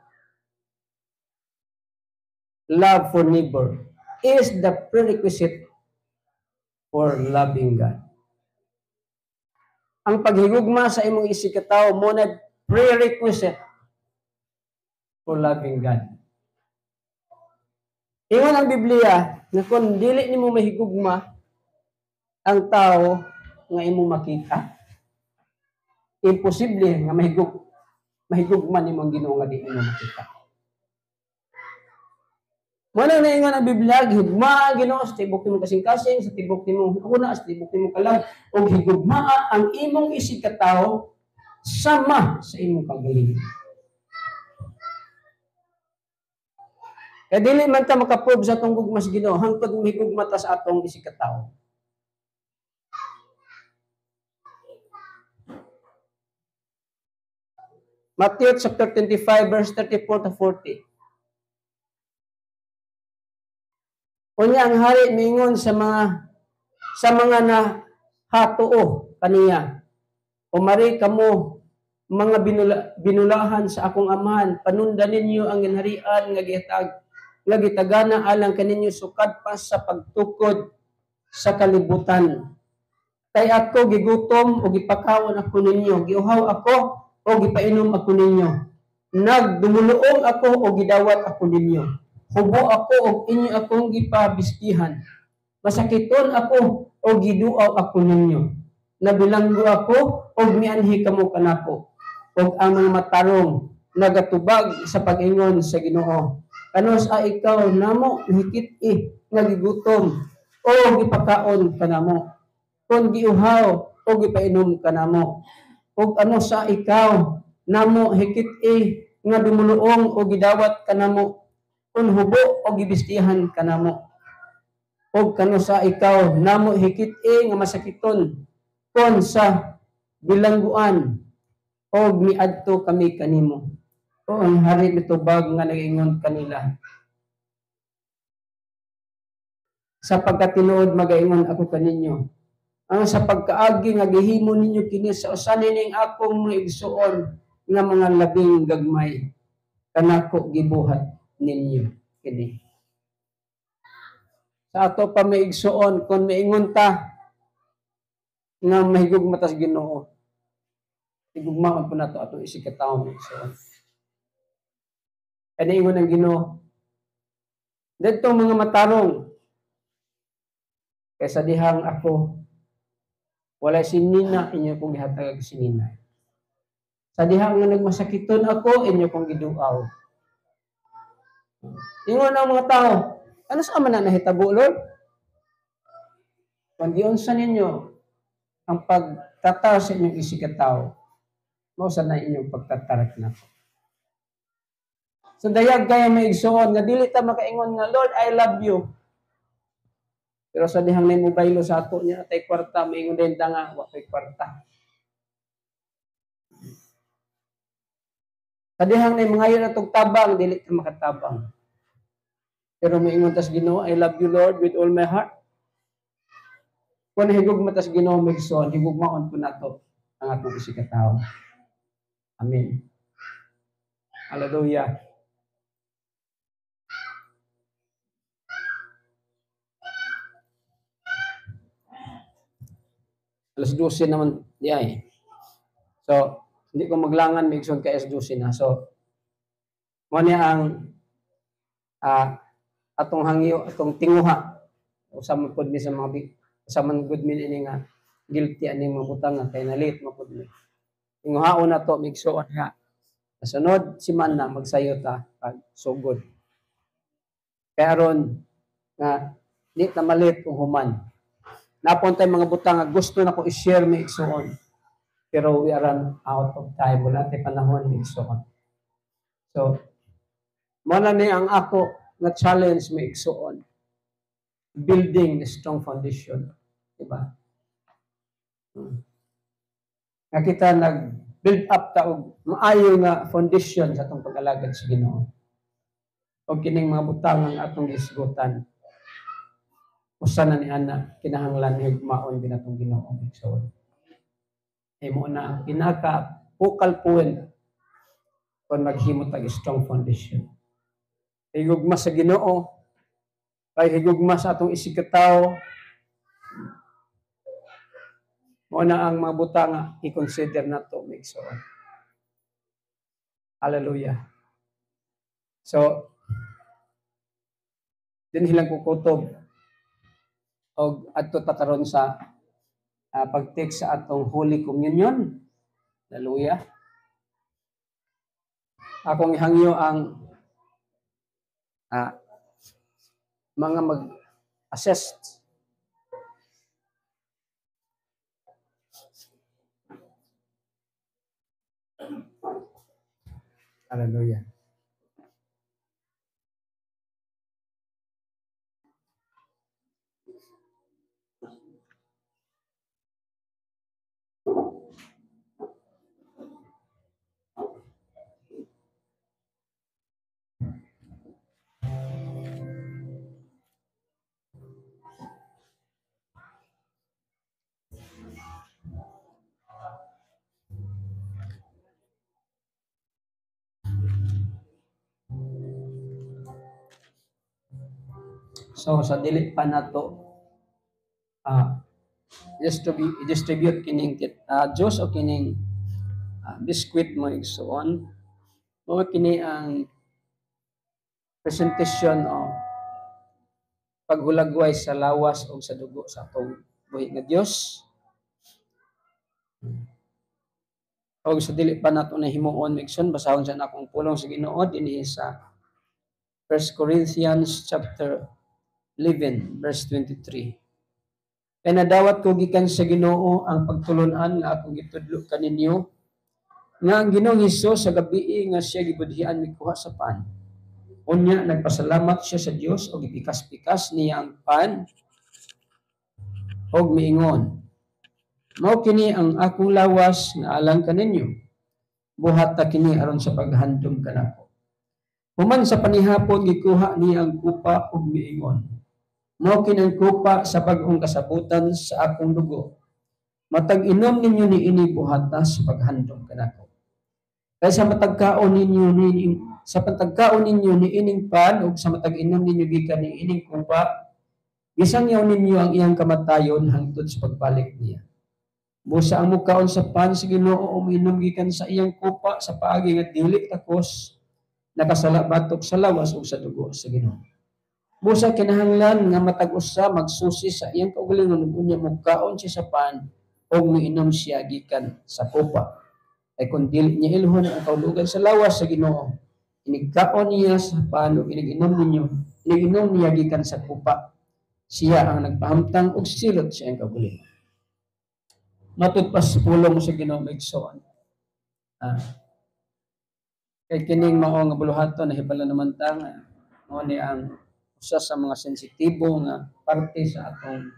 Love for neighbor is the prerequisite for loving God. Ang paghigugma sa imong isikataw mo na prerequisite for loving God. Ingon ang Biblia na kung dili nimo mahigugma ang tao nga imong makita, imposible nga mahigugman nimo ang Ginoo nga di mo makita. Muna na ingon ang Biblia, higugma ang Ginoo sa tibok nimo kasing-kasing, sa tibok nimo una, sa tibok nimo kalag, o higugma ang imong isig katawo sama sa imong kagalingon. Kaya dili man ta makaprove sa atong gugma sa Ginoo hangtod mahigugma ta sa atong isig katawo. Matthew chapter 25 verse 34 to 40. Unya ang hari mingon sa mga nahatuo kaniya. Umari kamo mga binulahan sa akong amahan, panundan ninyo ang ginharian nga gitagana alang kaninyo sukad pa sa pagtukod sa kalibutan. Kay ako gigutom o gipakaon ako ninyo, giuhaw ako o gipainom ako ninyo. Nagdumuluong ako o gidawat ako ninyo. Hubo ako o inyo akong gipabistihan. Masakiton ako o giduaw ako ninyo. Nabilanggo ako o mianhi kamo kanako. O ang mga matarong nagatubag sa pag-ingon sa Ginoo. Kano sa ikaw namo hikit nagigutom o gipakaon kanamo. Kung giuhaw o gipainom kanamo. O ano sa ikaw namo hikit nga dumuluong o gidawat kanamo kun hubo o gibistihan kanamo. O kano sa ikaw namo hikit nga masakiton kon sa bilangguan o miadto kami kanimo. O ang hari mitubag nga nag-ingon kanila. Sa pagkatinuod magaingon ako kaninyo. Ang sa pagkaagi nga gihimo ninyo kini sa usanin ning akong mga igsuon nga mga labing gagmay kanako gibuhat ninyo kini. Sa ato pa may igsuon kung maingon ta nga mahigugma tas Ginoo. Higugmaon po nato ato isig ka tawo may igsuon. Kani ingon ang Ginoo. Dito mga matarong kaysa dihang ako wala sinina inyo kong gihatag sinina. Sa dihang nga nagmasakiton ako inyo kong giduaw. Ingon ang mga tao, ano sa man na nahitabo, Lord? Kung giunsa ninyo ang pagtataw sa inyong isig ka tao, mao sa na inyong pagtatarak na ko. So dayag kaya may igsuon nga dili ta makaingon nga Lord, I love you. Pero sa dihang may mobile sa ato niya tay kwarta maingon din ta nga wa kay kwarta. Sa dihang may mga yun atong tabang dili ta makatabang. Pero maingon tas Ginoo, I love you Lord with all my heart. Kung higugma tas Ginoo may igsuon, higugmaon po nato ang atong isig ka tawo. Amen. Hallelujah. Alas 12 naman di ay. So, hindi ko maglangan may igsoon kay alas 12 na. So, mo niya ang atong hangyo, atong tinguha. Usama pod mi sa mga usaman good min ini nga guilty ani mga butang nga kay nalit mapod mi. Tinguhaon na to mig igsoon nga. Sunod si man na magsayo ta pag sugod. Kaya aron nga di ta malit kung human. Napon tay mga butang nga gusto na ko i-share mi igsoon. Pero we are out of time. Wala tay panahon mi igsoon. So, mo na ni ang ako nga challenge mi igsoon. Building a strong foundation. Diba? Nga kita nag-build up ta og maayo nga foundation sa atong pag-alagad sa Ginoo. O kining mga butang ang atong gisgutan. Usa na ni ana kinahanglan higmaon binatong Ginoo igsoon. Ay mo na ang pinaka focal point kung maghimo tag strong foundation. Higugma sa Ginoo, kay higugma sa atong isig ka tawo. Mo na ang mga butang nga i-consider nato igsoon. Hallelujah. So din hilang kukutob og adto ta karon sa pag-take sa atong Holy Communion. Hallelujah. Akong ihangyo ang mga mag-assess. Hallelujah. So sa dili pa nato distribute kining juice o kining biscuit mo igsoon. Mo kini ang presentation o paghulagway sa lawas o sa dugo sa atong buhi nga Dios. O sa dili pa nato na himuon igsoon basahon sa akong pulong sa Ginoo dinhi sa 1 Corinthians chapter 11 verse 23. Kaya nadawat ko gikan sa Ginoo ang pagtulunan nga akong gitudlo kaninyo nga ang Ginoong Hesus sa gabi nga siya gibudhian mikuha sa pan. Unya nagpasalamat siya sa Dios og ipikas-pikas niya ang pan og miingon, mao kini ang akong lawas nga alang kaninyo. Buhat ta kini aron sa paghandom kanako. Human sa panihapon gikuha niya ang kupa ug miingon, mao kini ang kupa sa bag-ong kasabutan sa akong dugo. Matag inom ninyo niini buhat ta sa paghandom kanako. Kay sa matagkaon ninyo niining pan ug sa matag-inom ninyo gikan niining kupa, gisangyaw ninyo ang iyang kamatayon hangtod sa pagbalik niya. Busa ang mukaon sa pan sa Ginoo uminom gikan sa iyang kupa sa paagi nga dili takos nakasala batok sa lawas ug sa dugo sa Ginoo. Busa kinahanglan nga matag usa magsusi sa iyang kaugalingon ug unya mukaon siya sa pan ug miinom siya gikan sa kupa. Ay kung dili niya ilhon ang kaulugan sa lawas sa Ginoo, inigkaon niya sa pan ug iniginom niya gikan sa kupa. Siya ang nagpahamtang og silot sa iyang kaugalingon. Matud pas pulong sa Ginoo maigsoon. Kay kining mao nga buluhaton nahibala naman ta nga mao ni ang usa sa mga sensitibo nga parte sa atong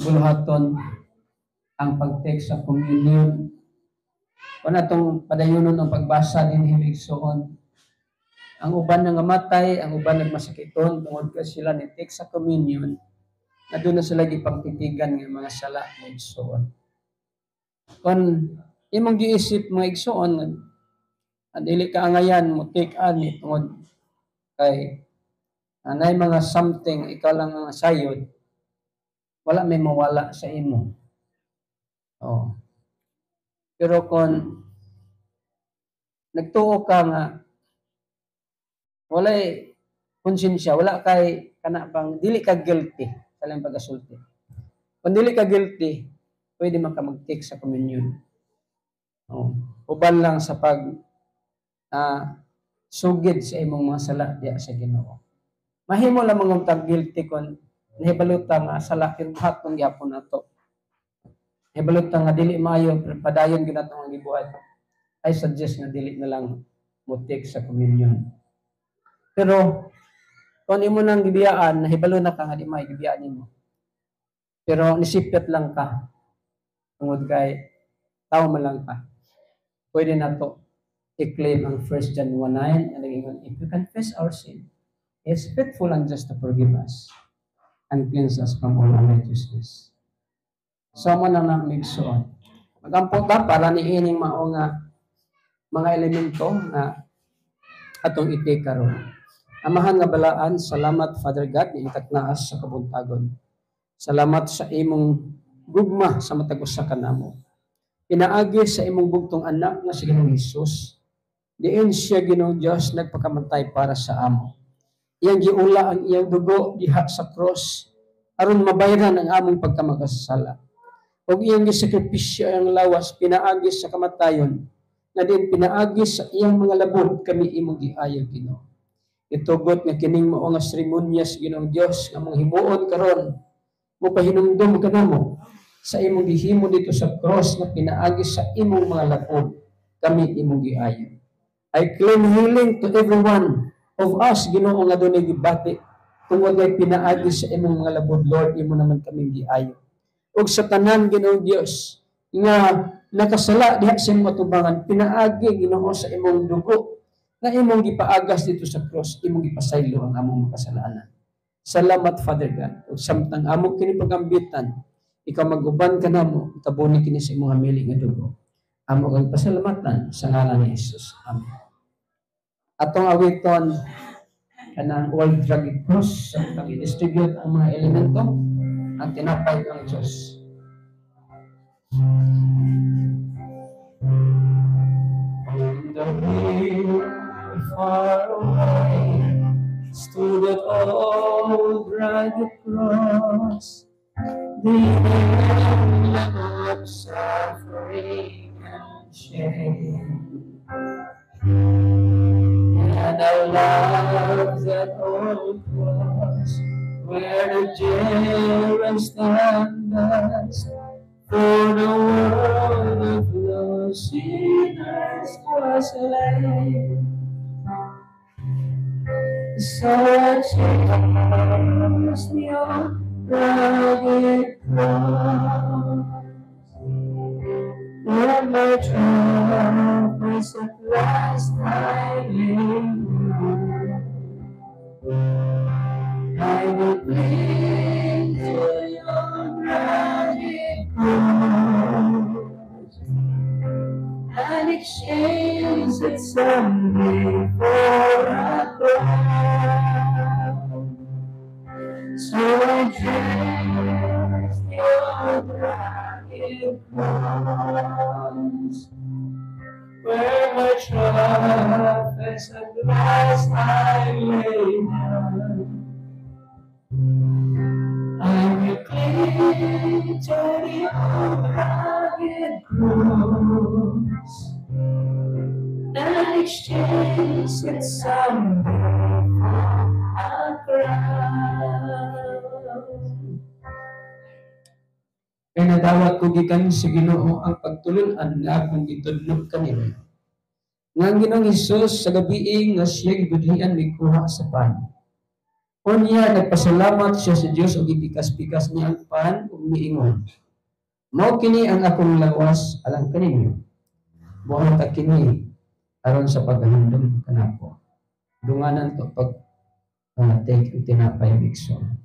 buluhaton ang pag-take sa communion. Kung atong padayonon ang pagbasa din himigsoon. Ang uban nga matay, ang uban nagmasakiton tungod kay sila ni take sa communion. Na doon na sila gipagtitigan ng mga sala na igsoon. Kung imong giisip mga igsoon, dili ka angayan mo take ani tungod kay anay mga something ikaw lang ang sayod, wala may mawala sa imo. Oh. Pero kung nagtuo ka nga walay konsensya, wala kay kana bang dili ka guilty sa lang pagasulti. Kung dili ka guilty, pwede man ka mag-take sa communion. Oh, uban lang sa pag sugid sa imong mga sala diya sa Ginoo. Mahimo lang mong tag guilty kon nahibalutan nga sala kirhat kung gyapon nato. Nahibalutan nga dili maayo padayon gyud nato ang gibuhat. I suggest nga dili na lang mo take sa communion. Pero kung imo nang gibiyaan, nahibalo na ka nga di may gibiyaan nimo. Pero nisipyat lang ka. Tungod kay tao man lang ka. Pwede na to i-claim ang 1 John 1:9 and again, if we confess our sin, He is faithful and just to forgive us and cleanse us from all unrighteousness. So mo na migsoon. Magampot ta para niining mao nga mga elemento nga atong iti karon. Amahan nga balaan, salamat Father God ni itaknaas sa kabuntagon. Salamat sa imong gugma sa matag usa kanamo. Pinaagi sa imong bugtong anak nga si Ginoong Hesus. Diin siya Ginoong Dios nagpakamatay para sa amo. Iyang giula ang iyang dugo diha sa cross aron mabayaran ang among pagkamakasala. Og iyang gisakripisyo ang lawas pinaagi sa kamatayon na din pinaagi sa iyang mga labod kami imong giayo Ginoo. Itugot nga kining mao nga seremonyas Ginoong Dios nga mong himuon karon mo pahinumdum kanamo sa imong gihimo dito sa cross nga pinaagi sa imong mga labod kami imong giayo. I claim healing to everyone of us Ginoo nga dunay gibati tungod kay pinaagi sa imong mga labod Lord imo naman kaming giayo. Ug sa tanan Ginoong Dios nga nakasala diha sa imong atubangan pinaagi Ginoo sa imong dugo na imong gipaagas dito sa cross, imong gipasaylo ang among makasalanan. Salamat Father God. Ug samtang among kini pagambitan, ikaw mag-uban ka namo, tabuni kini sa imong hamili nga dugo. Amo kang pasalamatan sa ngalan ni Jesus. Amen. Atong awiton kanang World Drug Cross samtang i-distribute ang mga elemento ang tinapay ng Diyos. The far away stood that old rugged cross, the emblem of suffering and shame. And I love that old cross where the jail and standards for the world of lost sinners was laid. So I trust your rugged cross. When my troubles at last I lay, I will cling to your rugged cross and exchange it someday for a crown. So I trust your rugged cross, where my troubles at last I lay down. I will cling to the rugged cross and exchange it someday for a crown. Kaya nadawat ko gikan sa Ginoo ang pagtulon-an nga akong gitudlo kanila. Nga ang Ginoong Hesus sa gabi nga siya gibudlian may kuha sa pan. Unya nagpasalamat siya sa Dios ug gipikas-pikas niya ang pan ug miingon, mao kini ang akong lawas alang kaninyo. Buhat ta kini aron sa paghandom kanako. Dunganan to pag take ang tinapay bigson.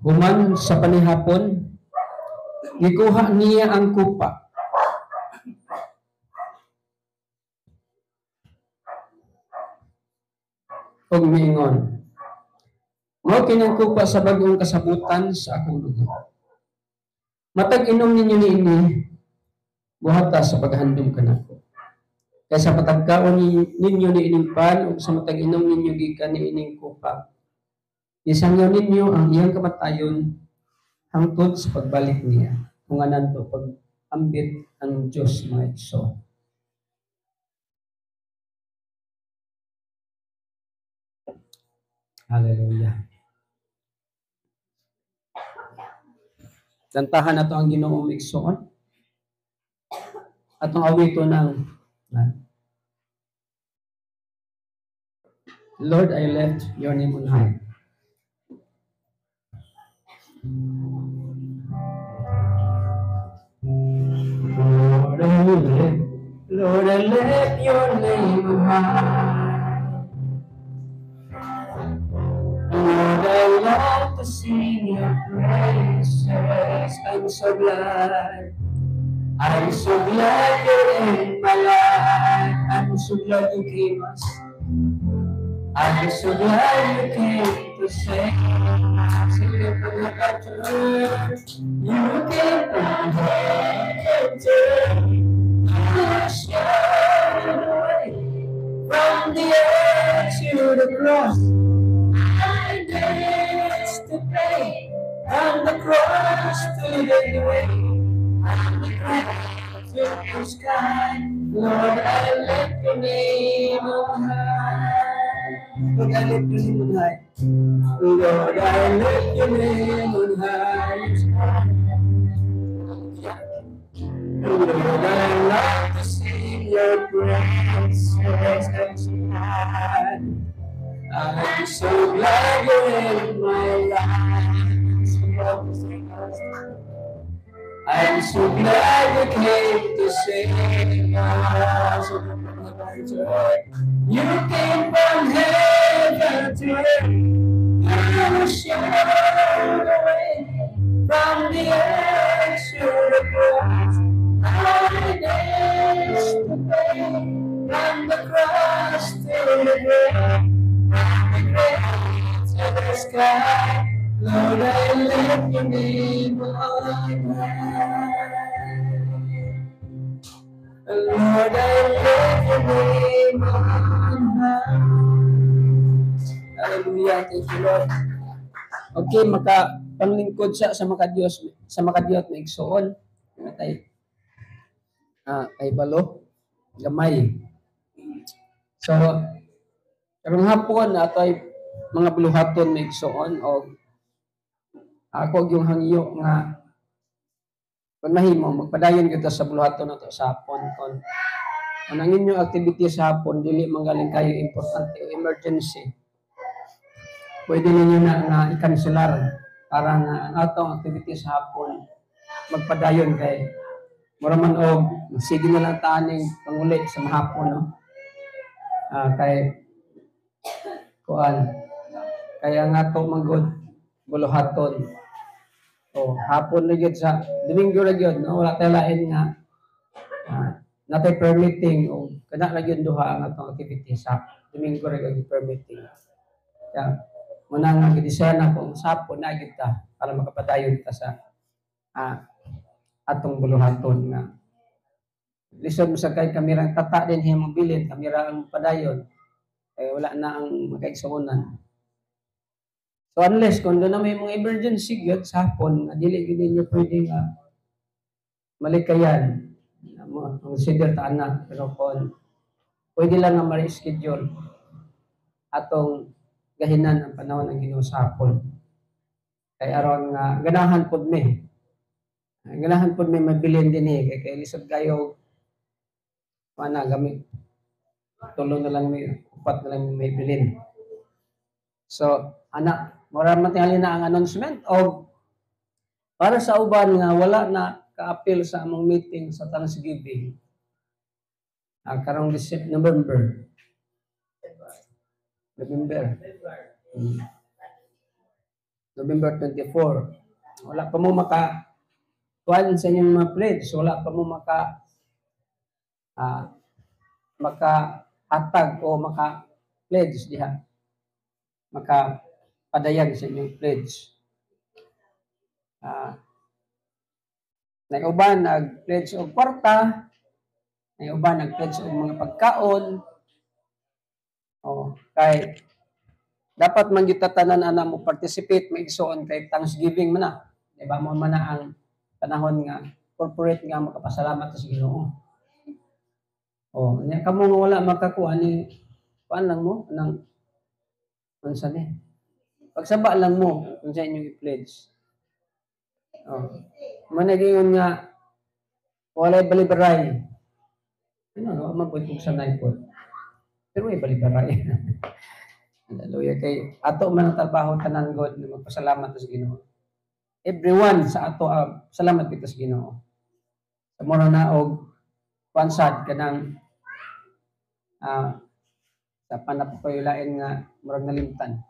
Human sa panihapon, gikuha niya ang kupa. Ug miingon, mao kini ang kupa sa bag-ong kasabutan sa akong dugo. Matag inom ninyo niini, buhata sa paghandom kanako. Kaya sa patagkaon ninyo niining pan ug sa matag inom ninyo gikan niining kupa, isangyaw ninyo ang iyang kamatayon hangtod sa pagbalik niya. Kung anan to, pag-ambit ang Diyos mga igsoon. Hallelujah. Kantahan na to ang Ginoong igsoon. At ang awito ng Lord, I lift your name on high. Lord, I lift your name on high. Lord, I love to sing your praises. I'm so glad. I'm so glad you're in my life. I'm so glad you came us. I'm so glad you came to save. You came from heaven to push away from the earth to the cross. I danced to pay from the cross to the grave. From the ground to the sky, Lord, I lift your name on high. Lord, I lift your name on high. Lord, I lift your name on high. Lord, I love to sing your praises. I'm so glad you're in my life. I'm so glad you came to save us. You came from heaven to earth. You showed away from the earth to the cross. I danced to pay from the cross to the grave. From the grave to the sky. Lord, I lift your name on high. Lord, I lift your name on high. Hallelujah. Thank you, Lord. Okay, panglingkod siya sa makadiyot na igsoon. Kay balo, gamay. So, karong hapon na ito ay mga buluhaton may igsoon o ako yung hangyo nga kung mahimo magpadayon kita sa buluhaton nato sa hapon kon ang inyong activity sa hapon dili manggaling kayo importante o emergency. Pwede ninyo na nga i-cancelar para nga ang atong activity sa hapon magpadayon kay mura man og sige na lang taaning panguli sa mahapon no. Kay kuan kaya nga to manggod buluhaton hapon na gyud sa Domingo ra gyud no wala tay lain nga natay permitting o kana ra gyud duha ang atong activity sa Domingo ra gyud permitting kaya muna nga gidisyan ako sa hapon na gyud ta para makapadayon ta sa atong buluhaton nga lisod mo sa kay kamerang tata din himo bilin kamera ang padayon wala na ang makaigsuonan. So unless kung doon na may mga emergency gyud sa hapon, dili gyud ninyo pwedeng malikayan. Consider ta na pero kung pwede lang na ma-reschedule atong gahinan ang panahon ng Ginoo sa hapon. Kay aron nga ganahan pud mi. Ganahan pud mi mabilin dinhi kay lisod kayo mana gamit. Tulo na lang mi, upat na lang may bilin. So, mura man tingali na ang announcement o para sa uban nga wala na ka-appeal sa among meeting sa Thanksgiving. Karong November. November 24. Wala pa mo kuan sa inyong mga pledge. Wala pa mo makahatag o maka-pledge diha. Makapadayag sa inyong pledge. Nag-uban nag-pledge og kwarta, nag-uban nag-pledge og mga pagkaon. Kay dapat man gyud tanan ana mo participate maigsoon kay Thanksgiving man na. Diba mo man na ang panahon nga corporate nga makapasalamat sa Ginoo. Nya kamo nga wala makakuha ni paan lang mo nang unsa ni? Pagsaba lang mo kung sa inyong i-pledge. Managingon nga walay balibaray. Mabot kong sanay po. Pero may balibaray. Hallelujah. Kay ato man ang trabaho tanan God na magpasalamat sa Ginoo. Everyone sa ato salamat kita sa Ginoo. Sa mura na og pansad kanang sa panapapayulain nga murag nalimtan.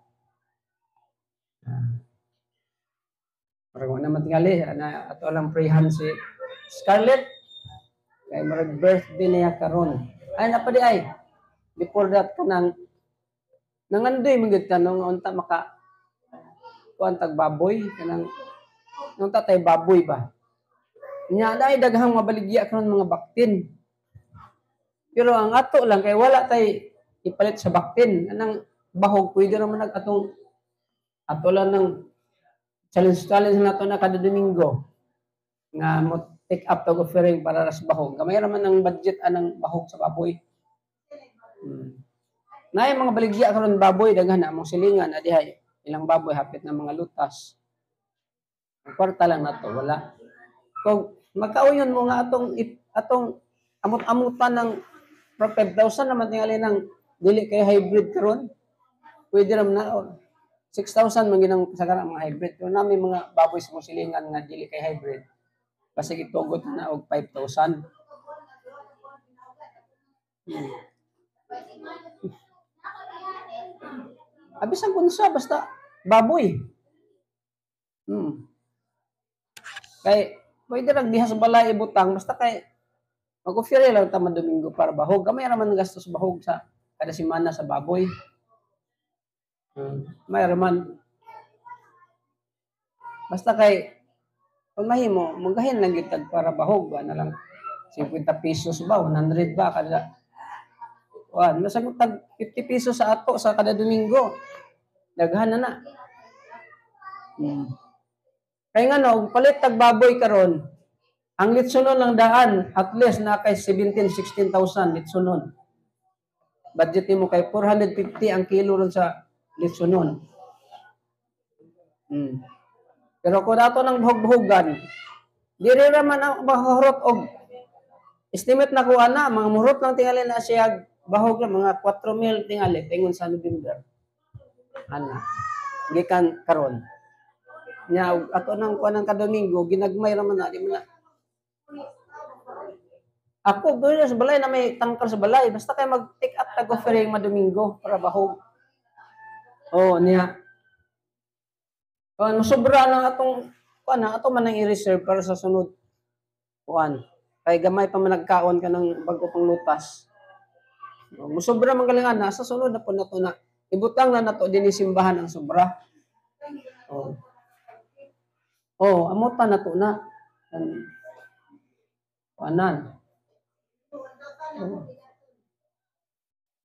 Murag na matingali na ato lang prayhan si Scarlett kay murag birthday niya karon. Ay napadi ay before that kanang nangandoy mangud tanong unta maka kuan tag baboy kanang nung tatay baboy ba. Nya dai daghang mabaligya karon mga baktin. Pero ang ato lang kay wala tay ipalit sa baktin. Anang bahog pwede naman atong ato lang ng challenge nato na kada Domingo nga mo take up tag offering para sa bahog. Gamay raman ang budget anang bahog sa baboy. Nay mga baligya karon baboy daghan na among silingan adihay ilang baboy hapit na mga lutas. Ang kwarta lang nato wala. Kung magkauyon mo nga atong amot-amutan ng 5,000 naman tingali ng dili kay hybrid karon. Pwede ra na 6,000 man ginang sa kanang mga hybrid. Pero nami mga baboy sa silingan nga dili kay hybrid. Kasi gitugot na og 5,000. Abisan kunsa basta baboy. Kay pwede ra diha sa balay ibutang basta kay mag-offer lang ta Domingo para bahog. Gamay ra man gastos bahog sa kada semana sa baboy. May raman. Basta kay kung mahimo, magahin lang gyud para bahog ba na lang 50 pesos ba, 100 ba kada. Masagot tag 50 pesos sa ato sa kada Domingo. Daghan na. Kaya nga no, palit tag baboy karon. Ang litsunon ng daan, at least na kay 17,000-16,000 litsunon. Budget mo kay 450 ang kilo ron sa litsonon. Pero kung ato ng buhog-buhogan, diri raman ang bahurot og estimate na ko ana mga murot lang tingali na siya bahog na mga 4,000 tingali tingon sa November. Ana. Gikan karon. Nya ato nang kuan ka Domingo ginagmay raman na di man na. Ako doon sa balay na may tangkal sa balay basta kay mag-take up tag offering Domingo para bahog. Oh niya. Sobra na atong kuan na ato man nang i-reserve para sa sunod kuan. Kay gamay pa man nagkaon ka ng bago pang lutas. Musobra man galingan na sa sunod na po nato na ibutang na nato dinhi simbahan ang sobra. Amutan na to na. Kuanan.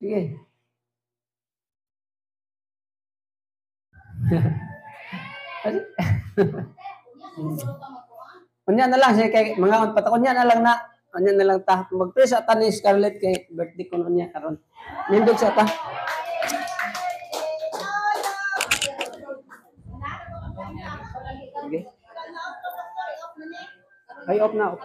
Sige. Unya na lang siya kay mga patakon niya na lang na. Unya na lang ta mag-pray sa ta ni Scarlett kay birthday ko niya karon. Nindog sa ta. Sige. Ay, off na.